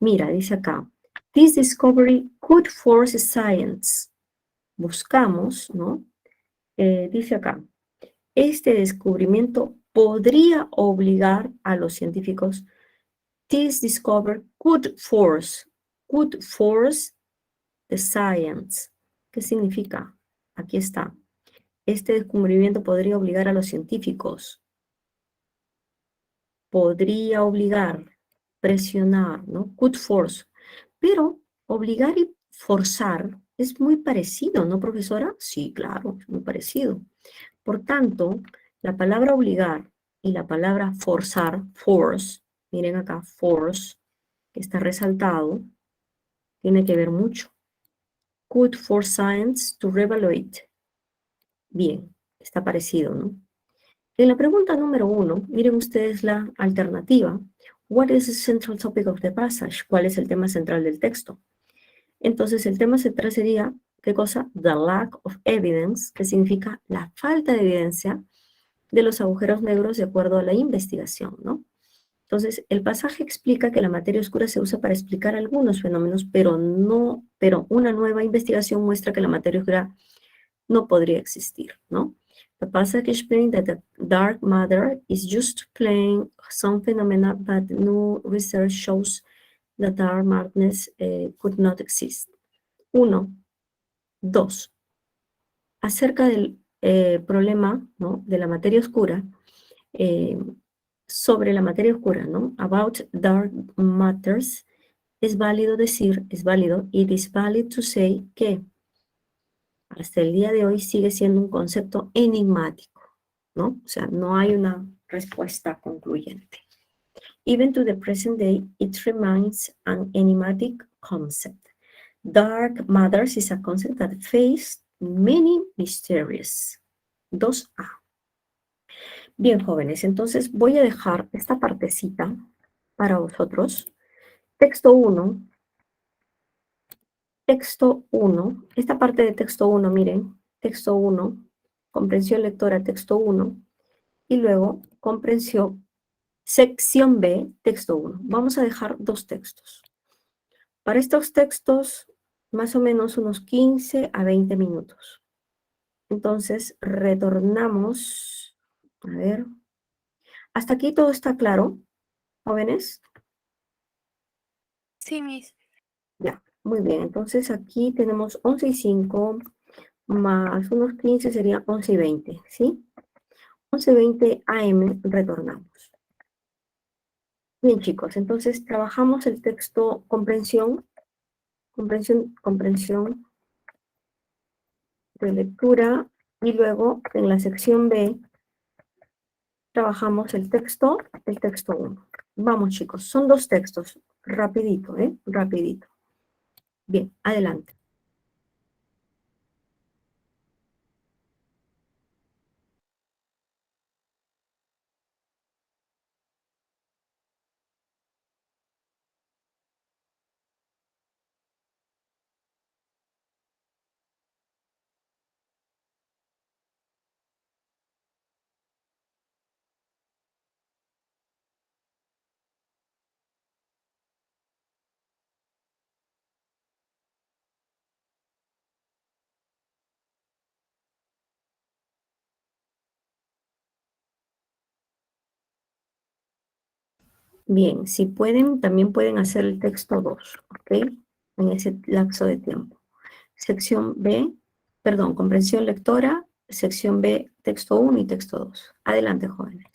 Mira, dice acá, this discovery could force science. Buscamos, ¿no? Dice acá, este descubrimiento podría obligar a los científicos. This discovery could force the science. ¿Qué significa? Aquí está. Este descubrimiento podría obligar a los científicos. Podría obligar, presionar, ¿no? Could force. Pero obligar y forzar es muy parecido, ¿no, profesora? Sí, claro, es muy parecido. Por tanto, la palabra obligar y la palabra forzar, force, miren acá, force, que está resaltado, tiene que ver mucho. Could force science to reevaluate. Bien, está parecido, ¿no? En la pregunta número 1, miren ustedes la alternativa. What is the central topic of the passage? ¿Cuál es el tema central del texto? Entonces, el tema central sería, ¿qué cosa? The lack of evidence, que significa la falta de evidencia de los agujeros negros de acuerdo a la investigación, ¿no? Entonces, el pasaje explica que la materia oscura se usa para explicar algunos fenómenos, pero una nueva investigación muestra que la materia oscura no podría existir, ¿no? The passage explains that the dark matter is used to explain some phenomena, but new research shows that dark madness could not exist. 1. 2. Acerca del problema, ¿no?, de la materia oscura, sobre la materia oscura, ¿no? About dark matters, es válido decir, it is valid to say que hasta el día de hoy sigue siendo un concepto enigmático, ¿no? O sea, no hay una respuesta concluyente. Even to the present day, it remains an enigmatic concept. Dark matters is a concept that faces many mysteries. 2A. Bien, jóvenes, entonces voy a dejar esta partecita para vosotros. Texto 1. Texto 1. Esta parte de texto 1, miren. Texto 1. Comprensión lectora, texto 1. Y luego, comprensión, sección B, texto 1. Vamos a dejar 2 textos. Para estos textos, más o menos unos 15 a 20 minutos. Entonces, retornamos. A ver. ¿Hasta aquí todo está claro, jóvenes? Sí, Miss. Ya, muy bien. Entonces, aquí tenemos 11 y 5, más unos 15 serían 11 y 20, ¿sí? 11:20 AM retornamos. Bien, chicos, entonces trabajamos el texto comprensión de lectura y luego en la sección B trabajamos el texto 1. Vamos, chicos, son 2 textos, rapidito, rapidito. Bien, adelante. Bien, si pueden, también pueden hacer el texto 2, ¿ok? En ese lapso de tiempo. Sección B, perdón, comprensión lectora, sección B, texto 1 y texto 2. Adelante, jóvenes.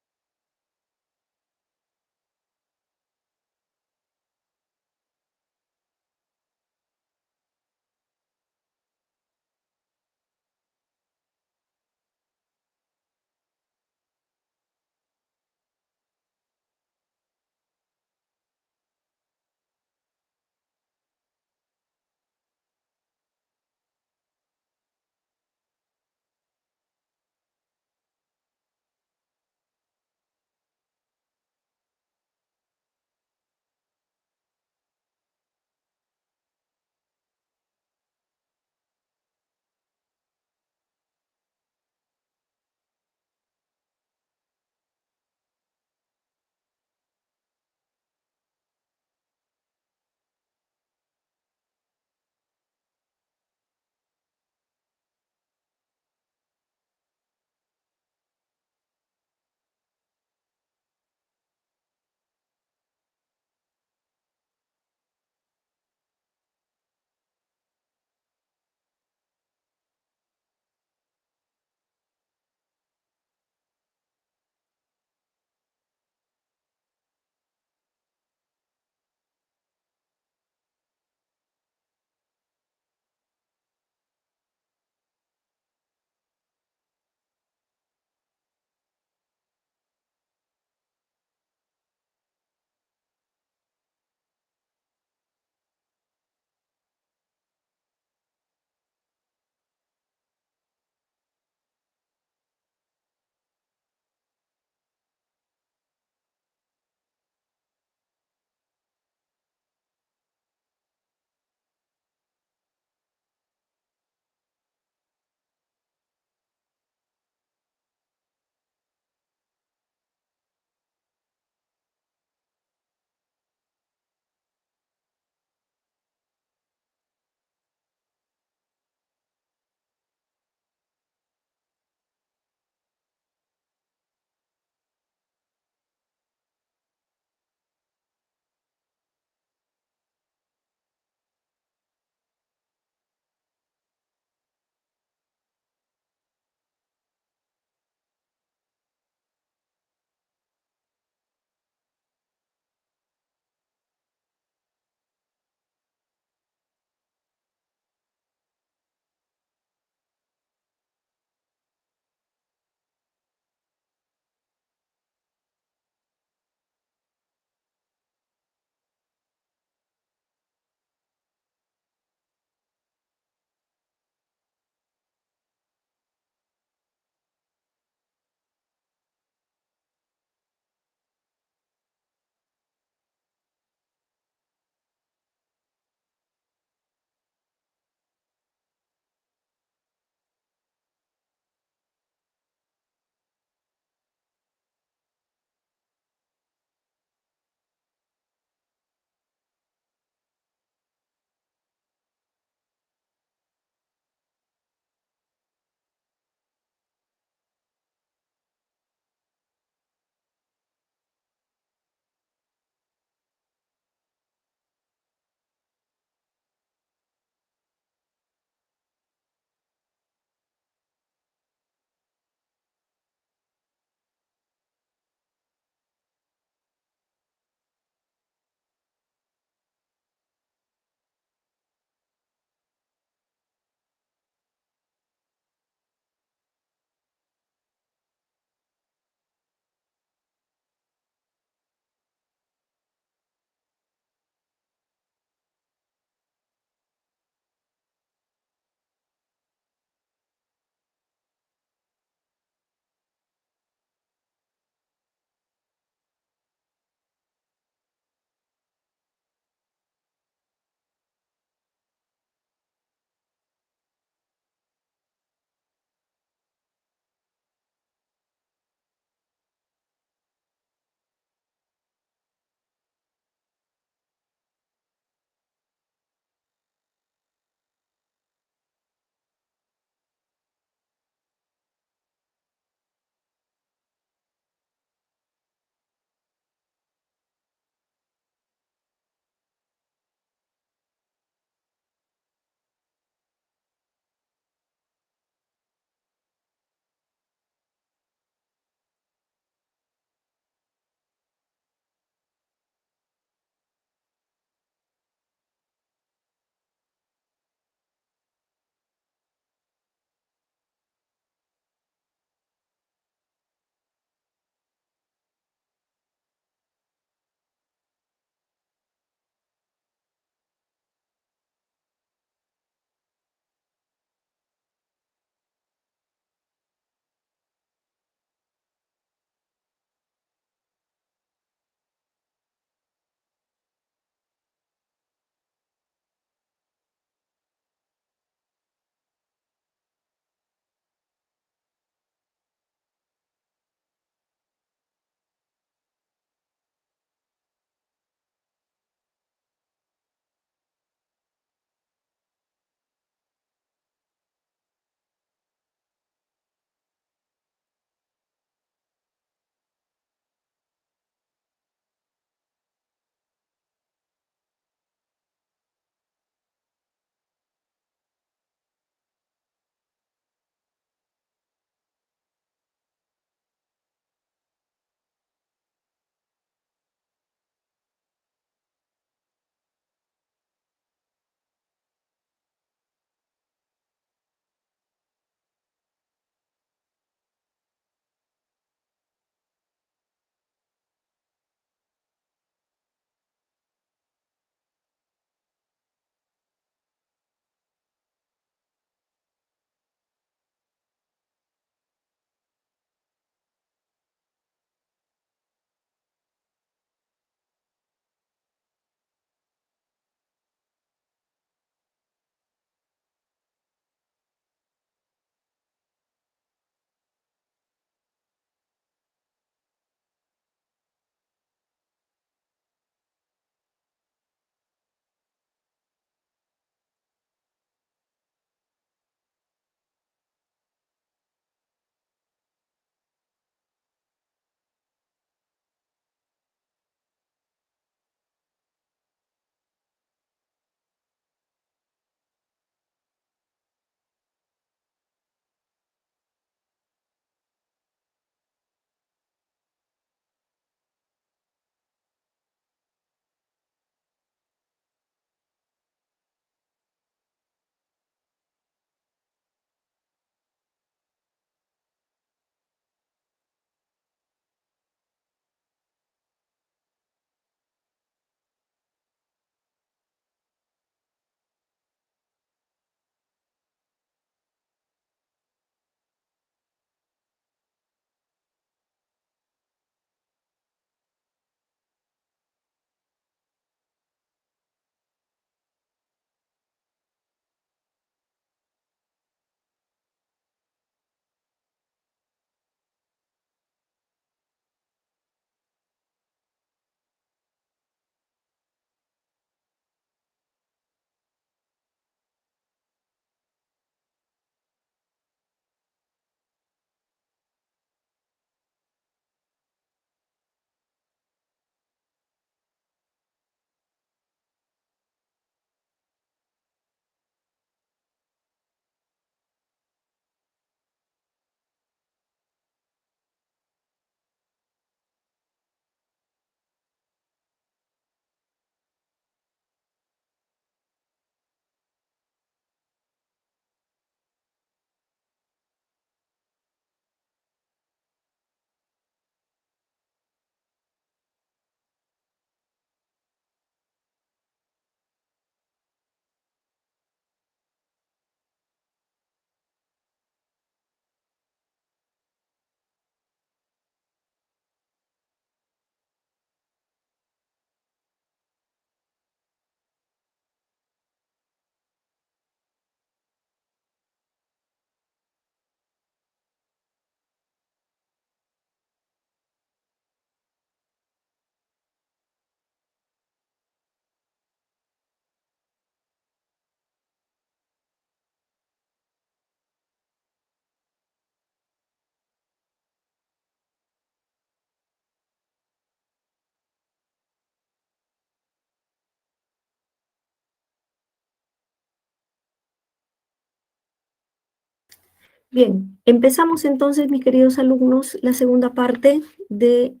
Bien, empezamos entonces, mis queridos alumnos, la segunda parte del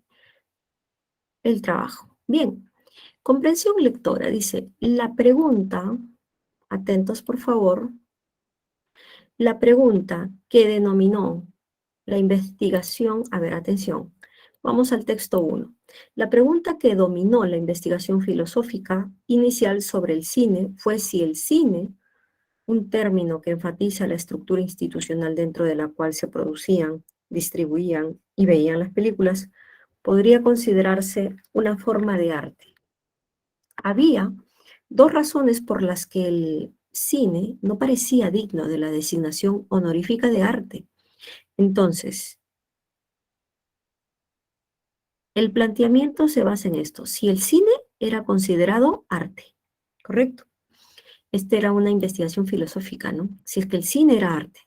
trabajo. Bien, comprensión lectora, dice, la pregunta, atentos por favor, la pregunta que denominó la investigación, a ver, atención, vamos al texto 1. La pregunta que dominó la investigación filosófica inicial sobre el cine fue si el cine, un término que enfatiza la estructura institucional dentro de la cual se producían, distribuían y veían las películas, podría considerarse una forma de arte. Había dos razones por las que el cine no parecía digno de la designación honorífica de arte. Entonces, el planteamiento se basa en esto. Si el cine era considerado arte, ¿correcto? Esta era una investigación filosófica, ¿no? Si es que el cine era arte.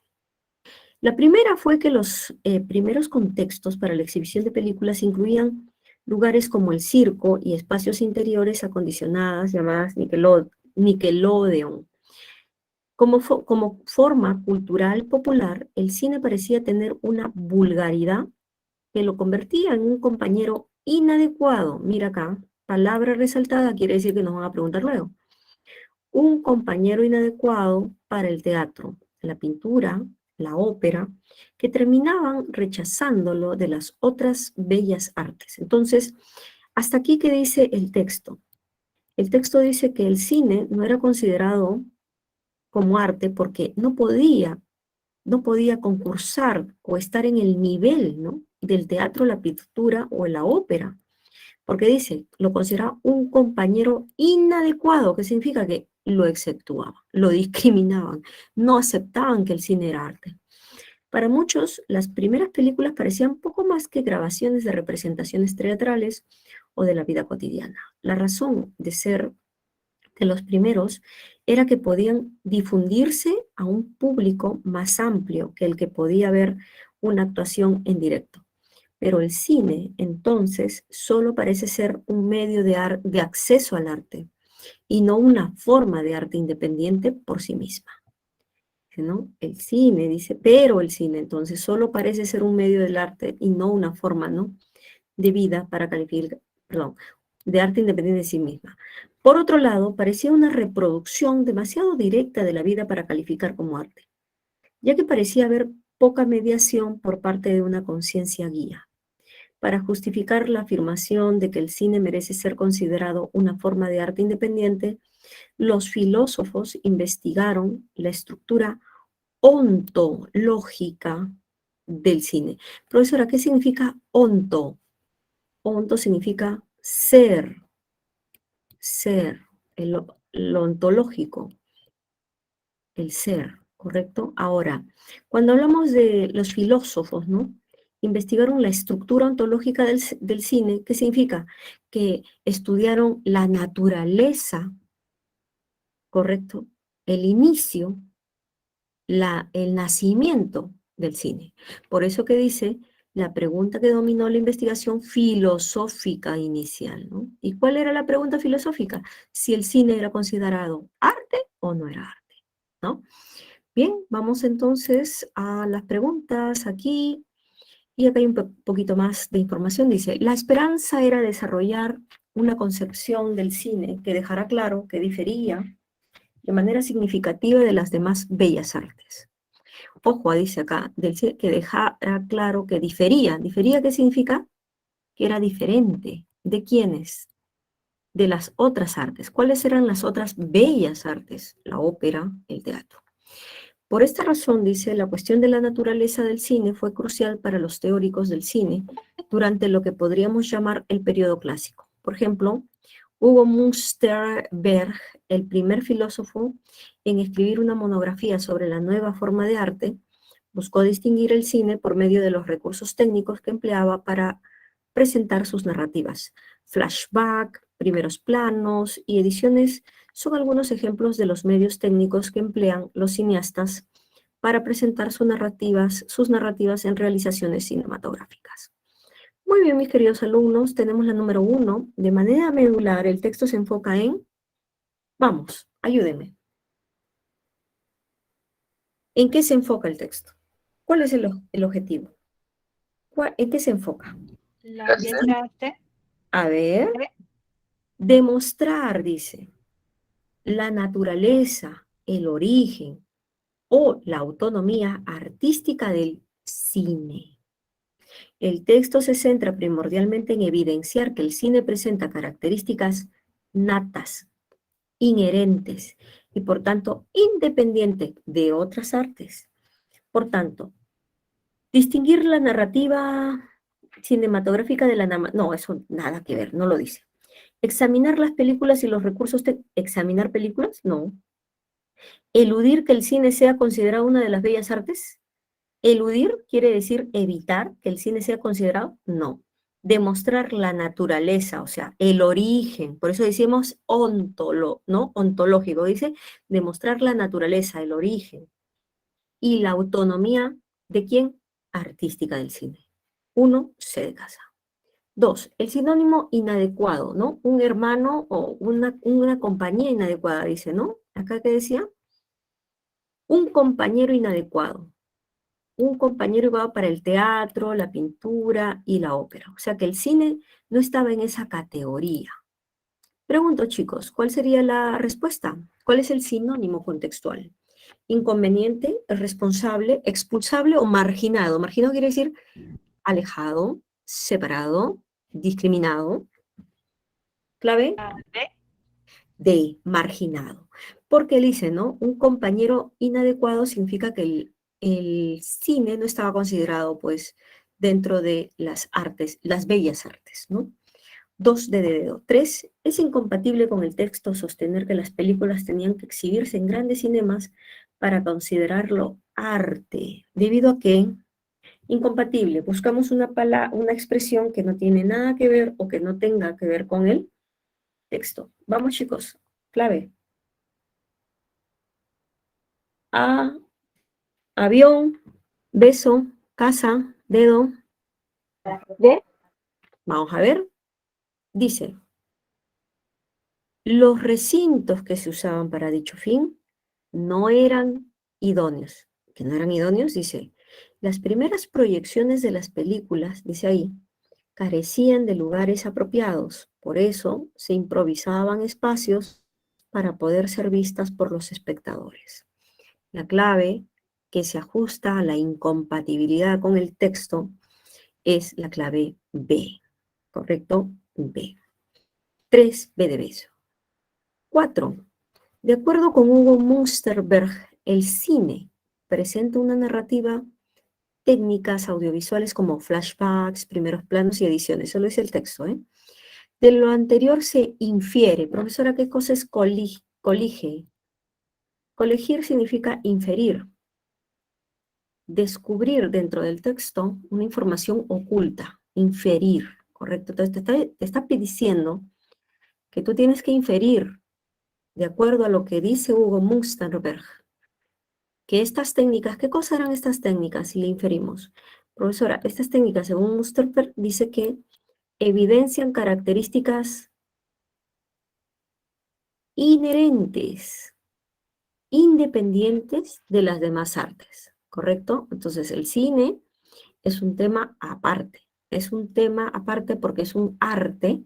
La primera fue que los primeros contextos para la exhibición de películas incluían lugares como el circo y espacios interiores acondicionadas llamadas Nickelodeon. Como forma cultural popular, el cine parecía tener una vulgaridad que lo convertía en un compañero inadecuado. Mira acá, palabra resaltada quiere decir que nos van a preguntar luego. Un compañero inadecuado para el teatro, la pintura, la ópera, que terminaban rechazándolo de las otras bellas artes. Entonces, hasta aquí que dice el texto. El texto dice que el cine no era considerado como arte porque no podía concursar o estar en el nivel, ¿no?, del teatro, la pintura o la ópera. Porque dice, lo consideraba un compañero inadecuado, que significa que lo exceptuaban, lo discriminaban, no aceptaban que el cine era arte. Para muchos, las primeras películas parecían poco más que grabaciones de representaciones teatrales o de la vida cotidiana. La razón de ser de los primeros era que podían difundirse a un público más amplio que el que podía ver una actuación en directo. Pero el cine, entonces, solo parece ser un medio de acceso al arte y no una forma de arte independiente por sí misma, ¿no? El cine, dice, pero el cine, entonces, solo parece ser un medio del arte y no una forma, ¿no?, de vida para calificar, perdón, de arte independiente de sí misma. Por otro lado, parecía una reproducción demasiado directa de la vida para calificar como arte, ya que parecía haber poca mediación por parte de una conciencia guía. Para justificar la afirmación de que el cine merece ser considerado una forma de arte independiente, los filósofos investigaron la estructura ontológica del cine. Profesora, ¿qué significa onto? Onto significa ser, lo ontológico, el ser, ¿correcto? Ahora, cuando hablamos de los filósofos, ¿no?, investigaron la estructura ontológica del cine. ¿Qué significa? Que estudiaron la naturaleza, ¿correcto?, el inicio, el nacimiento del cine. Por eso que dice la pregunta que dominó la investigación filosófica inicial, ¿no? ¿Y cuál era la pregunta filosófica? Si el cine era considerado arte o no era arte, ¿no? Bien, vamos entonces a las preguntas aquí. Y acá hay un poquito más de información. Dice, la esperanza era desarrollar una concepción del cine que dejara claro que difería de manera significativa de las demás bellas artes. Ojo, dice acá, que dejara claro que difería. ¿Difería qué significa? Que era diferente. ¿De quiénes? De las otras artes. ¿Cuáles eran las otras bellas artes? La ópera, el teatro. Por esta razón, dice, la cuestión de la naturaleza del cine fue crucial para los teóricos del cine durante lo que podríamos llamar el periodo clásico. Por ejemplo, Hugo Münsterberg, el primer filósofo en escribir una monografía sobre la nueva forma de arte, buscó distinguir el cine por medio de los recursos técnicos que empleaba para presentar sus narrativas. Flashback, primeros planos y ediciones son algunos ejemplos de los medios técnicos que emplean los cineastas para presentar sus narrativas en realizaciones cinematográficas. Muy bien, mis queridos alumnos, tenemos la número 1. De manera medular, el texto se enfoca en... Vamos, ayúdenme. ¿En qué se enfoca el texto? ¿Cuál es el objetivo? ¿En qué se enfoca? La letra C. A ver, B. demostrar, dice, la naturaleza, el origen o la autonomía artística del cine. El texto se centra primordialmente en evidenciar que el cine presenta características natas, inherentes y por tanto independiente de otras artes. Por tanto, distinguir la narrativa cinematográfica de la... No, eso nada que ver, no lo dice. Examinar las películas y los recursos... ¿Examinar películas? No. Eludir que el cine sea considerado una de las bellas artes. Eludir quiere decir evitar que el cine sea considerado. No. Demostrar la naturaleza, o sea, el origen. Por eso decimos ¿no? Ontológico. Dice demostrar la naturaleza, el origen y la autonomía de quién? Artística del cine. 1, C de casa. 2, el sinónimo inadecuado, ¿no? Un hermano o una compañía inadecuada, dice, ¿no? Acá que decía, un compañero inadecuado. Un compañero igual para el teatro, la pintura y la ópera. O sea que el cine no estaba en esa categoría. Pregunto, chicos, ¿cuál sería la respuesta? ¿Cuál es el sinónimo contextual? Inconveniente, responsable, expulsable o marginado. Marginado quiere decir alejado, separado, discriminado. Clave La D. de marginado. Porque él dice, ¿no? Un compañero inadecuado significa que el cine no estaba considerado, pues, dentro de las artes, las bellas artes, ¿no? 2 de dedo. 3, es incompatible con el texto sostener que las películas tenían que exhibirse en grandes cinemas para considerarlo arte, debido a que incompatible, buscamos una expresión que no tiene nada que ver o que no tenga que ver con el texto. Vamos, chicos, clave. A, avión, beso, casa, dedo. D. Vamos a ver. Dice, los recintos que se usaban para dicho fin no eran idóneos. ¿Que no eran idóneos? Dice, las primeras proyecciones de las películas, dice ahí, carecían de lugares apropiados. Por eso se improvisaban espacios para poder ser vistas por los espectadores. La clave que se ajusta a la incompatibilidad con el texto es la clave B, ¿correcto? B. 3, B de beso. 4. De acuerdo con Hugo Münsterberg, el cine presenta una narrativa, técnicas audiovisuales como flashbacks, primeros planos y ediciones. Eso lo dice el texto, ¿eh? De lo anterior se infiere. Profesora, ¿qué cosa es colige? Colegir significa inferir. Descubrir dentro del texto una información oculta, inferir, ¿correcto? Entonces te está diciendo que tú tienes que inferir, de acuerdo a lo que dice Hugo Münsterberg, que estas técnicas, ¿qué cosas eran estas técnicas si le inferimos? Profesora, estas técnicas, según Münsterberg, dice que evidencian características inherentes, independientes de las demás artes, ¿correcto? Entonces el cine es un tema aparte. Es un tema aparte porque es un arte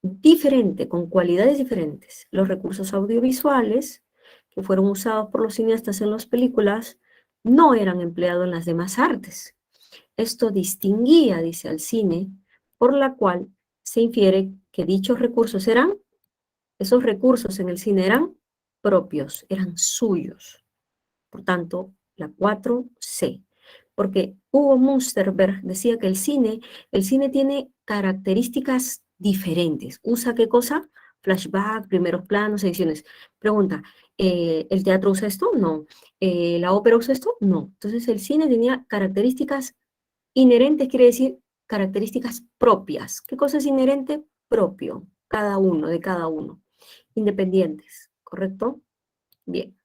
diferente, con cualidades diferentes. Los recursos audiovisuales que fueron usados por los cineastas en las películas no eran empleados en las demás artes. Esto distinguía, dice, al cine, por la cual se infiere que dichos recursos eran, esos recursos en el cine eran propios, eran suyos. Por tanto, la 4C. Porque Hugo Münsterberg decía que el cine tiene características diferentes. ¿Usa qué cosa? Flashback, primeros planos, ediciones. Pregunta, ¿el teatro usa esto? No. ¿La ópera usa esto? No. Entonces el cine tenía características inherentes, quiere decir características propias. ¿Qué cosa es inherente? Propio, cada uno, de cada uno. Independientes, ¿correcto? Bien.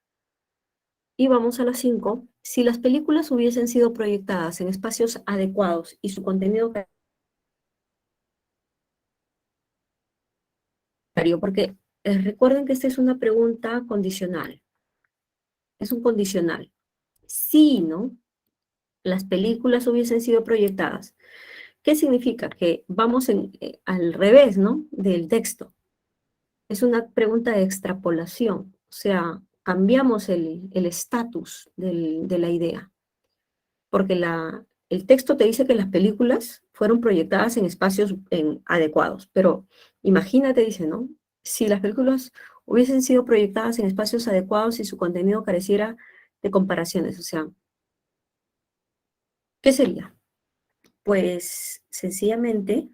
Y vamos a las 5. Si las películas hubiesen sido proyectadas en espacios adecuados y su contenido porque recuerden que esta es una pregunta condicional. Es un condicional. si, ¿no?, las películas hubiesen sido proyectadas. ¿Qué significa? Que vamos al revés, ¿no?, del texto. Es una pregunta de extrapolación, o sea, cambiamos el estatus de la idea, porque el texto te dice que las películas fueron proyectadas en espacios adecuados, pero imagínate, dice, ¿no?, si las películas hubiesen sido proyectadas en espacios adecuados y su contenido careciera de comparaciones, o sea, ¿qué sería? Pues sencillamente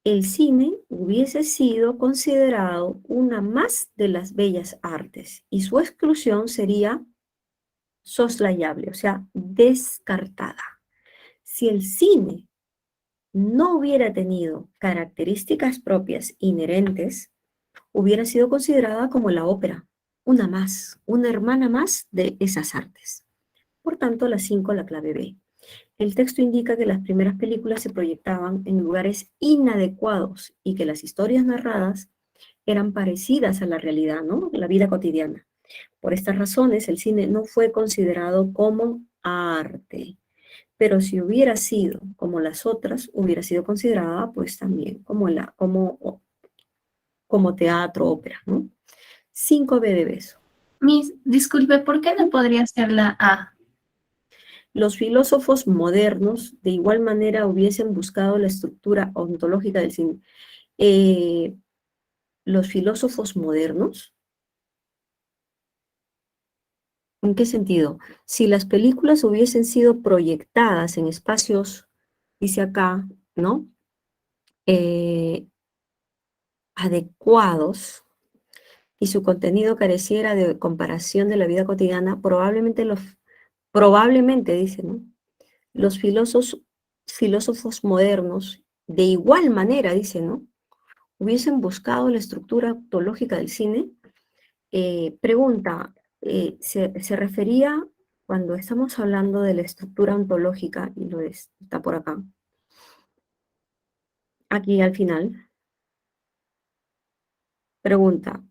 el cine hubiese sido considerado una más de las bellas artes y su exclusión sería soslayable, o sea, descartada. Si el cine no hubiera tenido características propias inherentes, hubiera sido considerada como la ópera, una más, una hermana más de esas artes. Por tanto, la 5, la clave B. El texto indica que las primeras películas se proyectaban en lugares inadecuados y que las historias narradas eran parecidas a la realidad, ¿no?, la vida cotidiana. Por estas razones, el cine no fue considerado como arte, pero si hubiera sido como las otras, hubiera sido considerada pues también como teatro, ópera, ¿no? 5B de beso. Miss, disculpe, ¿por qué no podría ser la A? Los filósofos modernos de igual manera hubiesen buscado la estructura ontológica del cine. Los filósofos modernos, ¿en qué sentido? Si las películas hubiesen sido proyectadas en espacios, dice acá, ¿no?, adecuados, y su contenido careciera de comparación de la vida cotidiana, probablemente dice, ¿no?, los filósofos modernos, de igual manera, dice, ¿no?, hubiesen buscado la estructura ontológica del cine. Pregunta, ¿se refería, cuando estamos hablando de la estructura ontológica, y está por acá, aquí al final, pregunta,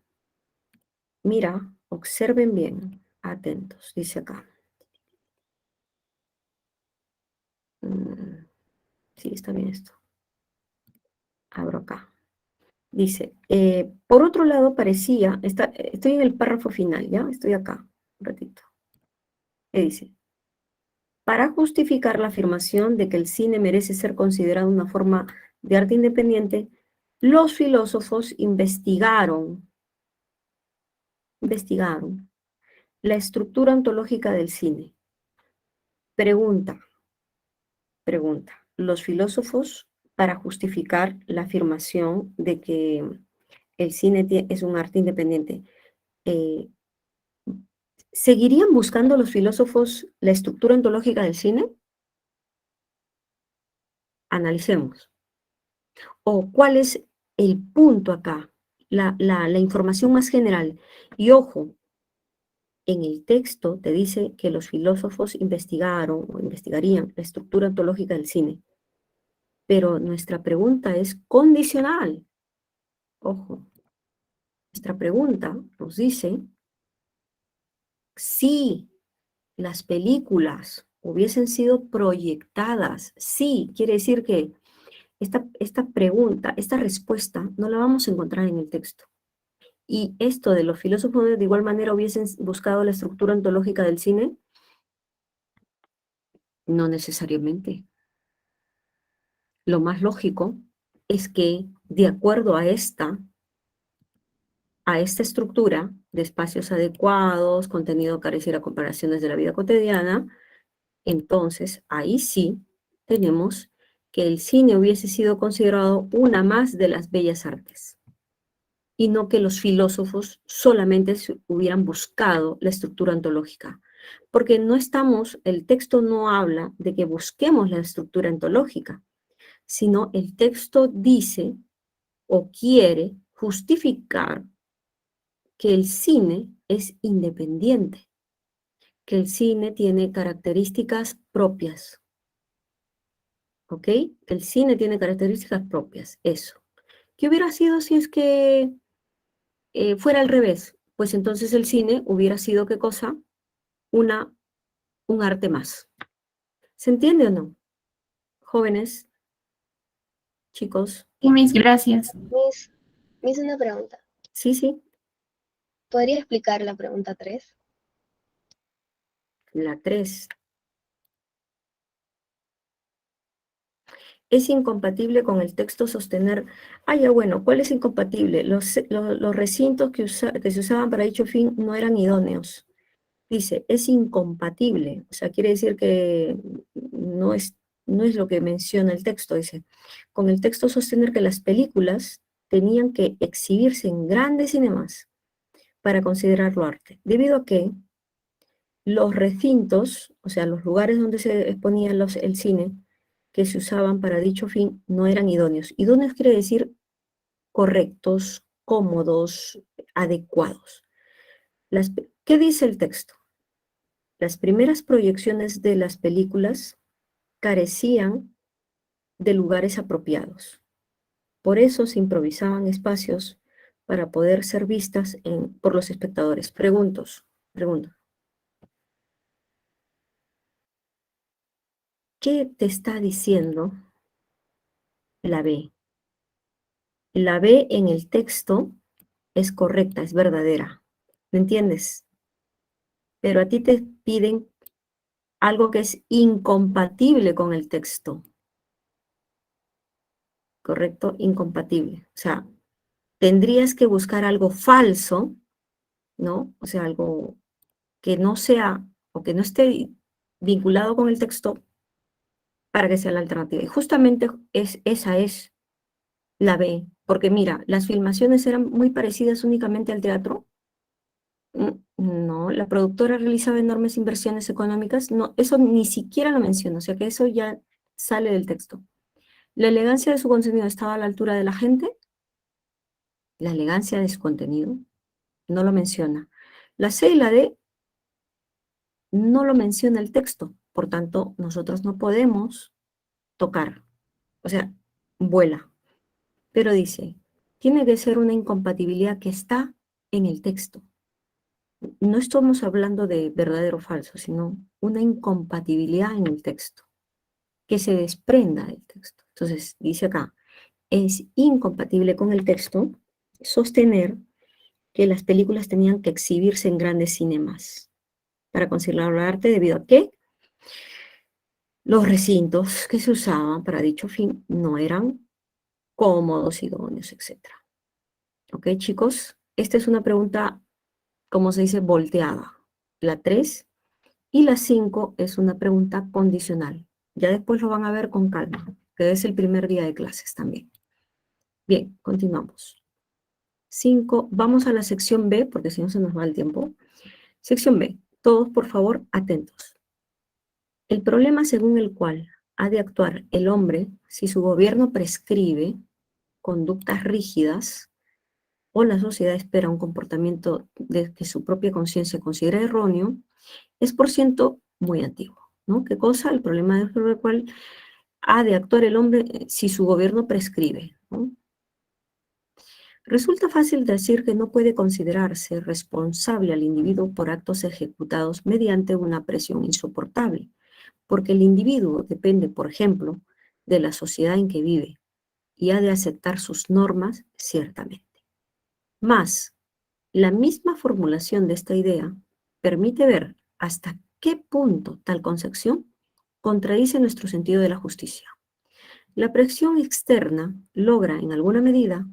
mira, observen bien, atentos, dice acá. Sí, está bien esto. Abro acá. Dice, por otro lado parecía, estoy en el párrafo final, ¿ya? Estoy acá, un ratito. Dice, para justificar la afirmación de que el cine merece ser considerado una forma de arte independiente, los filósofos investigaron la estructura ontológica del cine. Pregunta, los filósofos, para justificar la afirmación de que el cine es un arte independiente, ¿seguirían buscando los filósofos la estructura ontológica del cine? Analicemos. ¿O cuál es el punto acá? La información más general. Y ojo, en el texto te dice que los filósofos investigaron o investigarían la estructura ontológica del cine. Pero nuestra pregunta es condicional. Ojo, nuestra pregunta nos dice si las películas hubiesen sido proyectadas, sí, quiere decir que esta pregunta, esta respuesta, no la vamos a encontrar en el texto. Y esto de los filósofos de igual manera hubiesen buscado la estructura ontológica del cine, no necesariamente. Lo más lógico es que, de acuerdo a esta estructura de espacios adecuados, contenido careciera comparaciones de la vida cotidiana, entonces ahí sí tenemos que el cine hubiese sido considerado una más de las bellas artes, y no que los filósofos solamente hubieran buscado la estructura ontológica, porque el texto no habla de que busquemos la estructura ontológica, sino el texto dice o quiere justificar que el cine es independiente, que el cine tiene características propias, ¿ok? El cine tiene características propias, eso. ¿Qué hubiera sido si es que fuera al revés? pues entonces el cine hubiera sido, ¿qué cosa? Un arte más. ¿Se entiende o no? Jóvenes, chicos, Y mis gracias. Miss, una pregunta. sí, sí, ¿Podría explicar la pregunta 3? la 3. Es incompatible con el texto sostener, ya bueno, ¿cuál es incompatible? Los recintos que se usaban para dicho fin no eran idóneos. Dice, es incompatible, o sea, quiere decir que no es lo que menciona el texto, dice, con el texto sostener que las películas tenían que exhibirse en grandes cinemas para considerarlo arte, debido a que los recintos, o sea, los lugares donde se exponía el cine, que se usaban para dicho fin, no eran idóneos. Idóneos quiere decir correctos, cómodos, adecuados. ¿Qué dice el texto? Las primeras proyecciones de las películas carecían de lugares apropiados. Por eso se improvisaban espacios para poder ser vistas por los espectadores. Pregunto. ¿Qué te está diciendo la B? La B en el texto es correcta, es verdadera. ¿Me entiendes? Pero a ti te piden algo que es incompatible con el texto. ¿Correcto? Incompatible. O sea, tendrías que buscar algo falso, ¿no? O sea, algo que no sea o que no esté vinculado con el texto para que sea la alternativa. Y justamente esa es la B, porque mira, las filmaciones eran muy parecidas únicamente al teatro. No, la productora realizaba enormes inversiones económicas. No, eso ni siquiera lo menciona, o sea que eso ya sale del texto. La elegancia de su contenido estaba a la altura de la gente. La elegancia de su contenido no lo menciona. La C y la D no lo menciona el texto, por tanto, nosotros no podemos tocar. O sea, vuela. Pero dice, tiene que ser una incompatibilidad que está en el texto. No estamos hablando de verdadero o falso, sino una incompatibilidad en el texto, que se desprenda del texto. Entonces, dice acá, es incompatible con el texto sostener que las películas tenían que exhibirse en grandes cinemas para considerarlo arte debido a que los recintos que se usaban para dicho fin no eran cómodos, idóneos, etc. ¿Ok, chicos? Esta es una pregunta, como se dice, volteada. La 3 y la 5 es una pregunta condicional. Ya después lo van a ver con calma, que es el primer día de clases también. Bien, continuamos. 5, vamos a la sección B, porque si no se nos va el tiempo. Sección B, todos por favor atentos. El problema según el cual ha de actuar el hombre si su gobierno prescribe conductas rígidas o la sociedad espera un comportamiento de que su propia conciencia considera erróneo, es por ciento muy antiguo, ¿no? ¿Qué cosa? El problema sobre el cual ha de actuar el hombre si su gobierno prescribe, ¿no? Resulta fácil decir que no puede considerarse responsable al individuo por actos ejecutados mediante una presión insoportable, porque el individuo depende, por ejemplo, de la sociedad en que vive y ha de aceptar sus normas ciertamente. Más, la misma formulación de esta idea permite ver hasta qué punto tal concepción contradice nuestro sentido de la justicia. La presión externa logra, en alguna medida,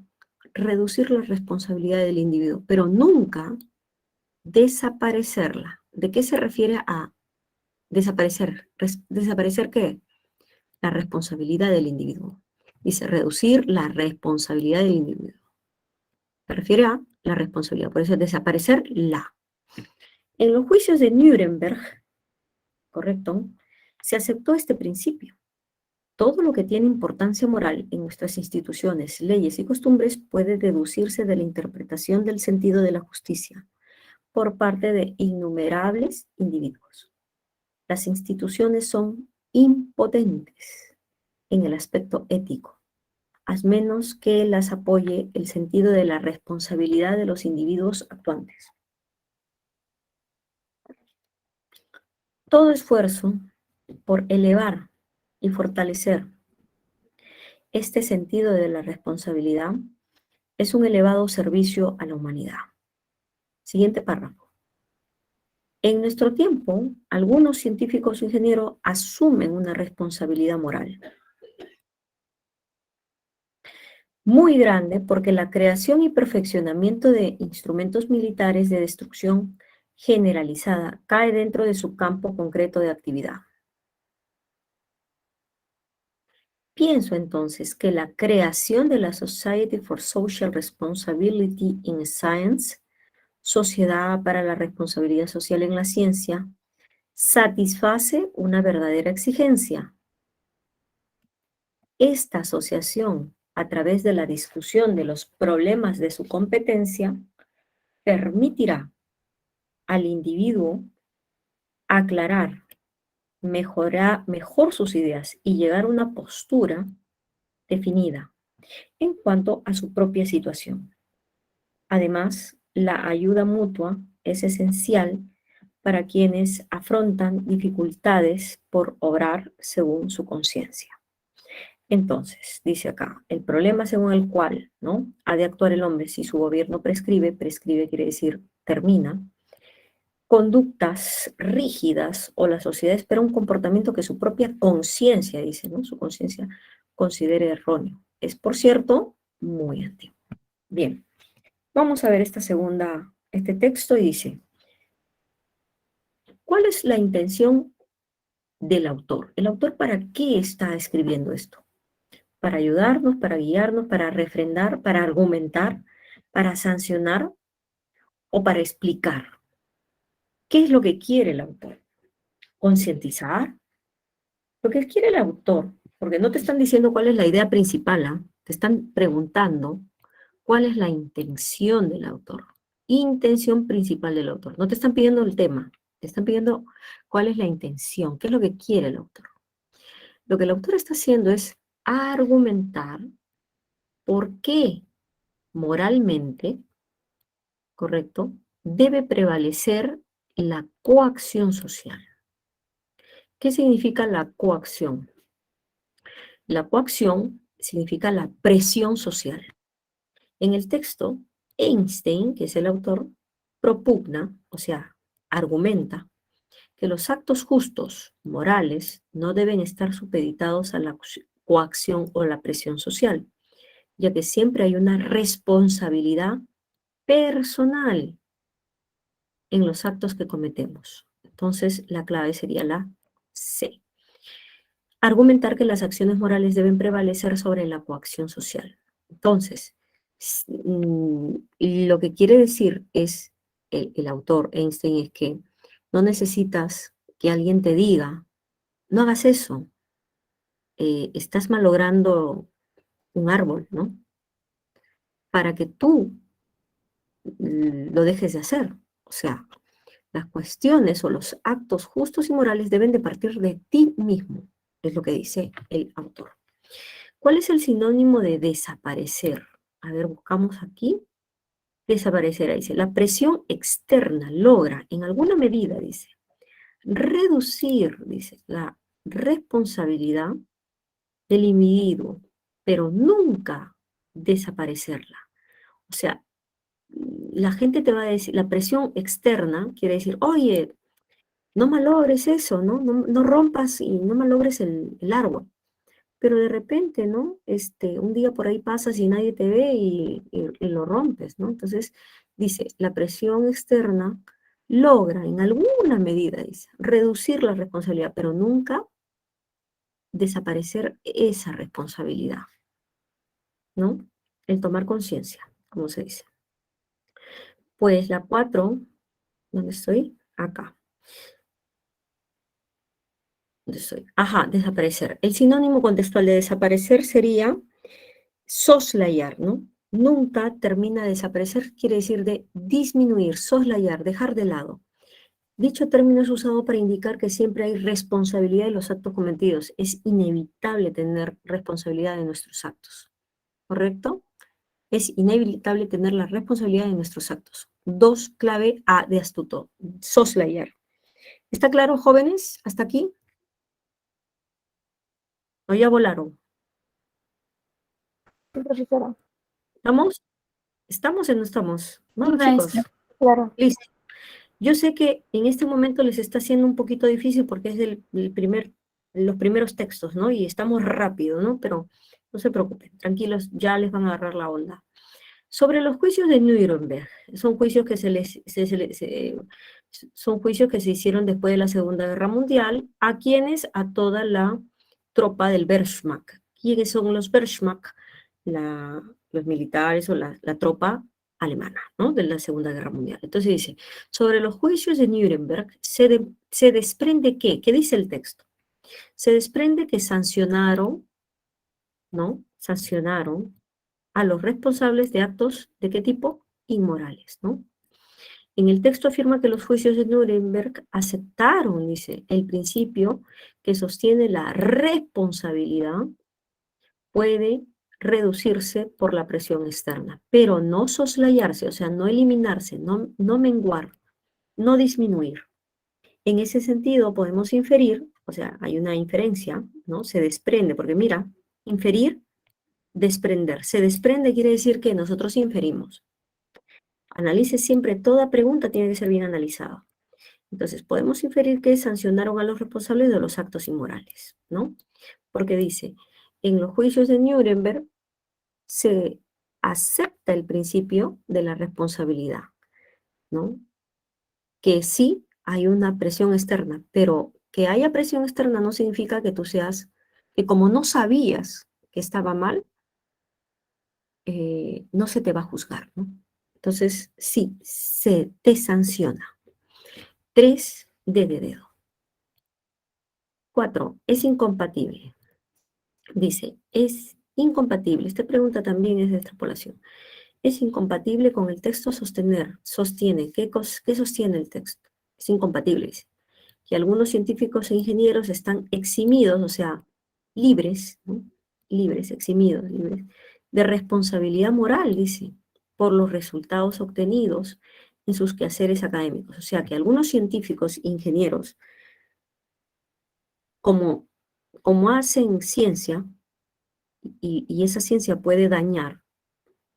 reducir la responsabilidad del individuo, pero nunca desaparecerla. ¿De qué se refiere a desaparecer? ¿Desaparecer qué? La responsabilidad del individuo. Dice, reducir la responsabilidad del individuo. Se refiere a la responsabilidad, por eso es desaparecer la. En los juicios de Nuremberg, correcto, se aceptó este principio. Todo lo que tiene importancia moral en nuestras instituciones, leyes y costumbres puede deducirse de la interpretación del sentido de la justicia por parte de innumerables individuos. Las instituciones son impotentes en el aspecto ético, a menos que las apoye el sentido de la responsabilidad de los individuos actuantes. Todo esfuerzo por elevar y fortalecer este sentido de la responsabilidad es un elevado servicio a la humanidad. Siguiente párrafo. En nuestro tiempo, algunos científicos o ingenieros asumen una responsabilidad moral muy grande porque la creación y perfeccionamiento de instrumentos militares de destrucción generalizada cae dentro de su campo concreto de actividad. Pienso entonces que la creación de la Society for Social Responsibility in Science, Sociedad para la Responsabilidad Social en la Ciencia, satisface una verdadera exigencia. Esta asociación, a través de la discusión de los problemas de su competencia, permitirá al individuo aclarar, mejorar mejor sus ideas y llegar a una postura definida en cuanto a su propia situación. Además, la ayuda mutua es esencial para quienes afrontan dificultades por obrar según su conciencia. Entonces, dice acá, el problema según el cual, ¿no?, ha de actuar el hombre si su gobierno prescribe, prescribe quiere decir termina, conductas rígidas o la sociedad espera un comportamiento que su propia conciencia, dice, ¿no?, su conciencia considere erróneo. Es, por cierto, muy antiguo. Bien, vamos a ver este texto y dice, ¿cuál es la intención del autor? ¿El autor para qué está escribiendo esto? ¿Para ayudarnos, para guiarnos, para refrendar, para argumentar, para sancionar o para explicar? ¿Qué es lo que quiere el autor? ¿Concientizar? Lo que quiere el autor, porque no te están diciendo cuál es la idea principal, ¿ah? Te están preguntando cuál es la intención del autor. Intención principal del autor. No te están pidiendo el tema, te están pidiendo cuál es la intención, qué es lo que quiere el autor. Lo que el autor está haciendo es argumentar por qué moralmente, ¿correcto?, debe prevalecer la coacción social. ¿Qué significa la coacción? La coacción significa la presión social. En el texto, Einstein, que es el autor, propugna, o sea, argumenta, que los actos justos, morales, no deben estar supeditados a la coacción o la presión social, ya que siempre hay una responsabilidad personal en los actos que cometemos. Entonces, la clave sería la C. Argumentar que las acciones morales deben prevalecer sobre la coacción social. Entonces, lo que quiere decir es el autor Einstein es que no necesitas que alguien te diga, no hagas eso, estás malogrando un árbol, ¿no? Para que tú lo dejes de hacer. O sea, las cuestiones o los actos justos y morales deben de partir de ti mismo, es lo que dice el autor. ¿Cuál es el sinónimo de desaparecer? A ver, buscamos aquí. Desaparecer, dice. La presión externa logra, en alguna medida, dice, reducir, dice, la responsabilidad del individuo, pero nunca desaparecerla. O sea, la gente te va a decir, la presión externa quiere decir, oye, no malogres eso, ¿no? No rompas y no malogres el árbol. Pero de repente, ¿no? Un día por ahí pasas y nadie te ve y lo rompes, ¿no? Entonces, dice, la presión externa logra en alguna medida, dice, reducir la responsabilidad, pero nunca desaparecer esa responsabilidad, ¿no? El tomar conciencia, como se dice. Pues la 4, ¿dónde estoy? Acá. ¿Dónde estoy? Ajá, desaparecer. El sinónimo contextual de desaparecer sería soslayar, ¿no? Nunca termina de desaparecer, quiere decir de disminuir, soslayar, dejar de lado. Dicho término es usado para indicar que siempre hay responsabilidad de los actos cometidos. Es inevitable tener responsabilidad de nuestros actos, ¿correcto? Es inevitable tener la responsabilidad de nuestros actos. 2, clave A de astuto, soslayar. ¿Está claro, jóvenes? ¿Hasta aquí? ¿O ya volaron? Sí, profesora. ¿Estamos? ¿Estamos o no estamos? Vamos, maestra. chicos. Claro. Listo. Yo sé que en este momento les está siendo un poquito difícil porque es los primeros textos, ¿no? Y estamos rápido, ¿no? Pero no se preocupen, tranquilos, ya les van a agarrar la onda. Sobre los juicios de Nuremberg, son juicios que son juicios que se hicieron después de la Segunda Guerra Mundial. ¿A quiénes? A toda la tropa del Wehrmacht. ¿Quiénes son los Wehrmacht? Los militares o la tropa alemana, ¿no? De la Segunda Guerra Mundial. Entonces dice, sobre los juicios de Nuremberg se desprende ¿qué? ¿Qué dice el texto? Se desprende que sancionaron, ¿no? Sancionaron a los responsables de actos de qué tipo? Inmorales, ¿no? En el texto afirma que los juicios de Nuremberg aceptaron, dice, el principio que sostiene la responsabilidad puede reducirse por la presión externa, pero no soslayarse, o sea, no eliminarse, no menguar, no disminuir. En ese sentido podemos inferir, o sea, hay una inferencia, ¿no? Se desprende, porque mira, inferir, desprender. Se desprende quiere decir que nosotros inferimos. Analice siempre, toda pregunta tiene que ser bien analizada. Entonces, podemos inferir que sancionaron a los responsables de los actos inmorales, ¿no? Porque dice, en los juicios de Nuremberg se acepta el principio de la responsabilidad, ¿no? Que sí hay una presión externa, pero que haya presión externa no significa que tú seas, que como no sabías que estaba mal, no se te va a juzgar, ¿no? Entonces, sí, se te sanciona. 3, D de dedo. 4, es incompatible. Dice, es incompatible. Esta pregunta también es de extrapolación. Es incompatible con el texto sostiene. ¿Qué sostiene el texto? Es incompatible, dice. Que algunos científicos e ingenieros están eximidos, o sea, libres, ¿no? Libres, eximidos, libres, de responsabilidad moral, dice, por los resultados obtenidos en sus quehaceres académicos. O sea, que algunos científicos e ingenieros, como hacen ciencia, y esa ciencia puede dañar,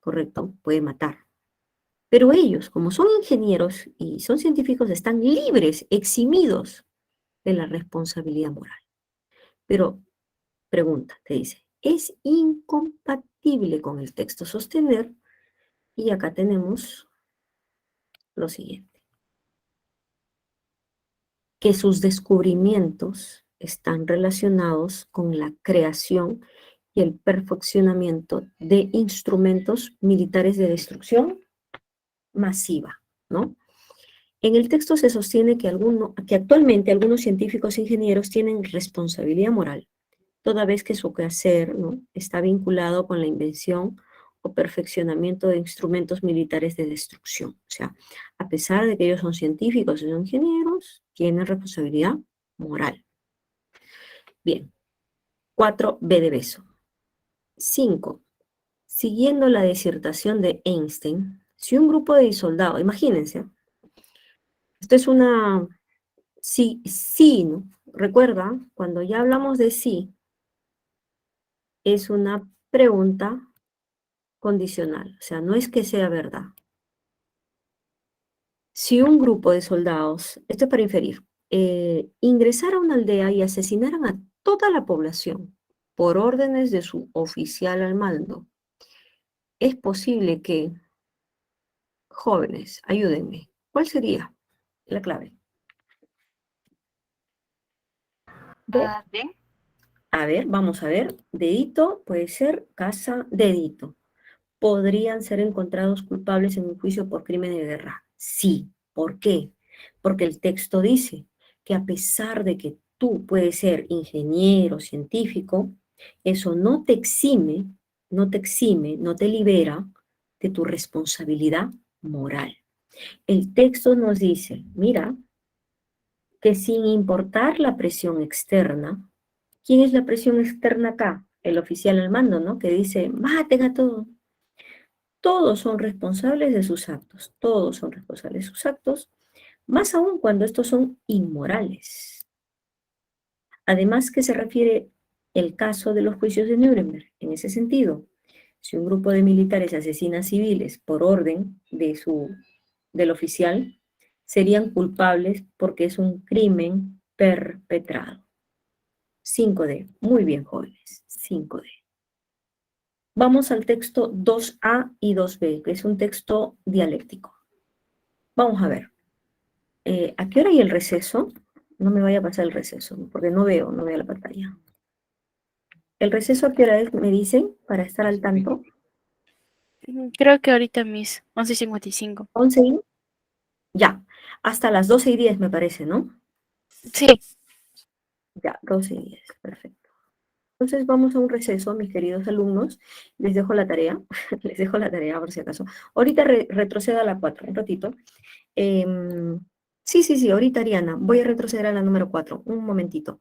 ¿correcto? Puede matar. Pero ellos, como son ingenieros y son científicos, están libres, eximidos de la responsabilidad moral. Pero, pregunta, te dice, es incompatible con el texto sostener, y acá tenemos lo siguiente, que sus descubrimientos están relacionados con la creación y el perfeccionamiento de instrumentos militares de destrucción masiva, ¿no? En el texto se sostiene que actualmente algunos científicos e ingenieros tienen responsabilidad moral, toda vez que su quehacer, ¿no?, está vinculado con la invención o perfeccionamiento de instrumentos militares de destrucción. O sea, a pesar de que ellos son científicos y son ingenieros, tienen responsabilidad moral. Bien. 4, B de beso. 5. Siguiendo la disertación de Einstein, si un grupo de soldados, imagínense, esto es una sí, ¿no? Recuerda, cuando ya hablamos de sí, es una pregunta condicional, o sea, no es que sea verdad. Si un grupo de soldados, esto es para inferir, ingresara a una aldea y asesinaran a toda la población por órdenes de su oficial al mando, es posible que, jóvenes, ayúdenme, ¿cuál sería la clave? Bien. A ver, vamos a ver, dedito puede ser casa, dedito. ¿Podrían ser encontrados culpables en un juicio por crimen de guerra? Sí. ¿Por qué? Porque el texto dice que a pesar de que tú puedes ser ingeniero, científico, eso no te exime, no te libera de tu responsabilidad moral. El texto nos dice, mira, que sin importar la presión externa, ¿quién es la presión externa acá? El oficial al mando, ¿no? Que dice, maten a todos. Todos son responsables de sus actos, todos son responsables de sus actos, Más aún cuando estos son inmorales. Además que se refiere el caso de los juicios de Nuremberg. En ese sentido, si un grupo de militares asesina civiles por orden del oficial, serían culpables porque es un crimen perpetrado. 5D. Muy bien, jóvenes. 5D. Vamos al texto 2A y 2B, que es un texto dialéctico. Vamos a ver. ¿A qué hora hay el receso? No me vaya a pasar el receso, porque no veo la pantalla. ¿El receso a qué hora es? ¿Me dicen? Para estar al tanto. Creo que ahorita mis 11:55. 11 y... Ya. Hasta las 12:10 me parece, ¿no? Sí. Ya, 12:10. Perfecto. Entonces vamos a un receso, mis queridos alumnos. Les dejo la tarea. Les dejo la tarea por si acaso. Ahorita retrocedo a la 4, un ratito. Sí, ahorita Ariana. Voy a retroceder a la número 4. Un momentito.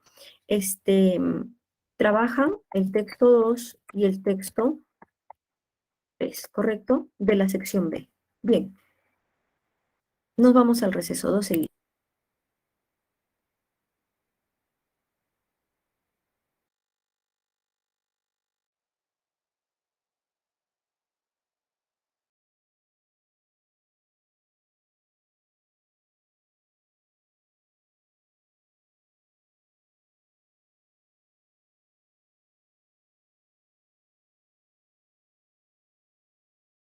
Trabajan el texto 2 y el texto 3, ¿correcto? De la sección B. Bien. Nos vamos al receso 2 seguidos.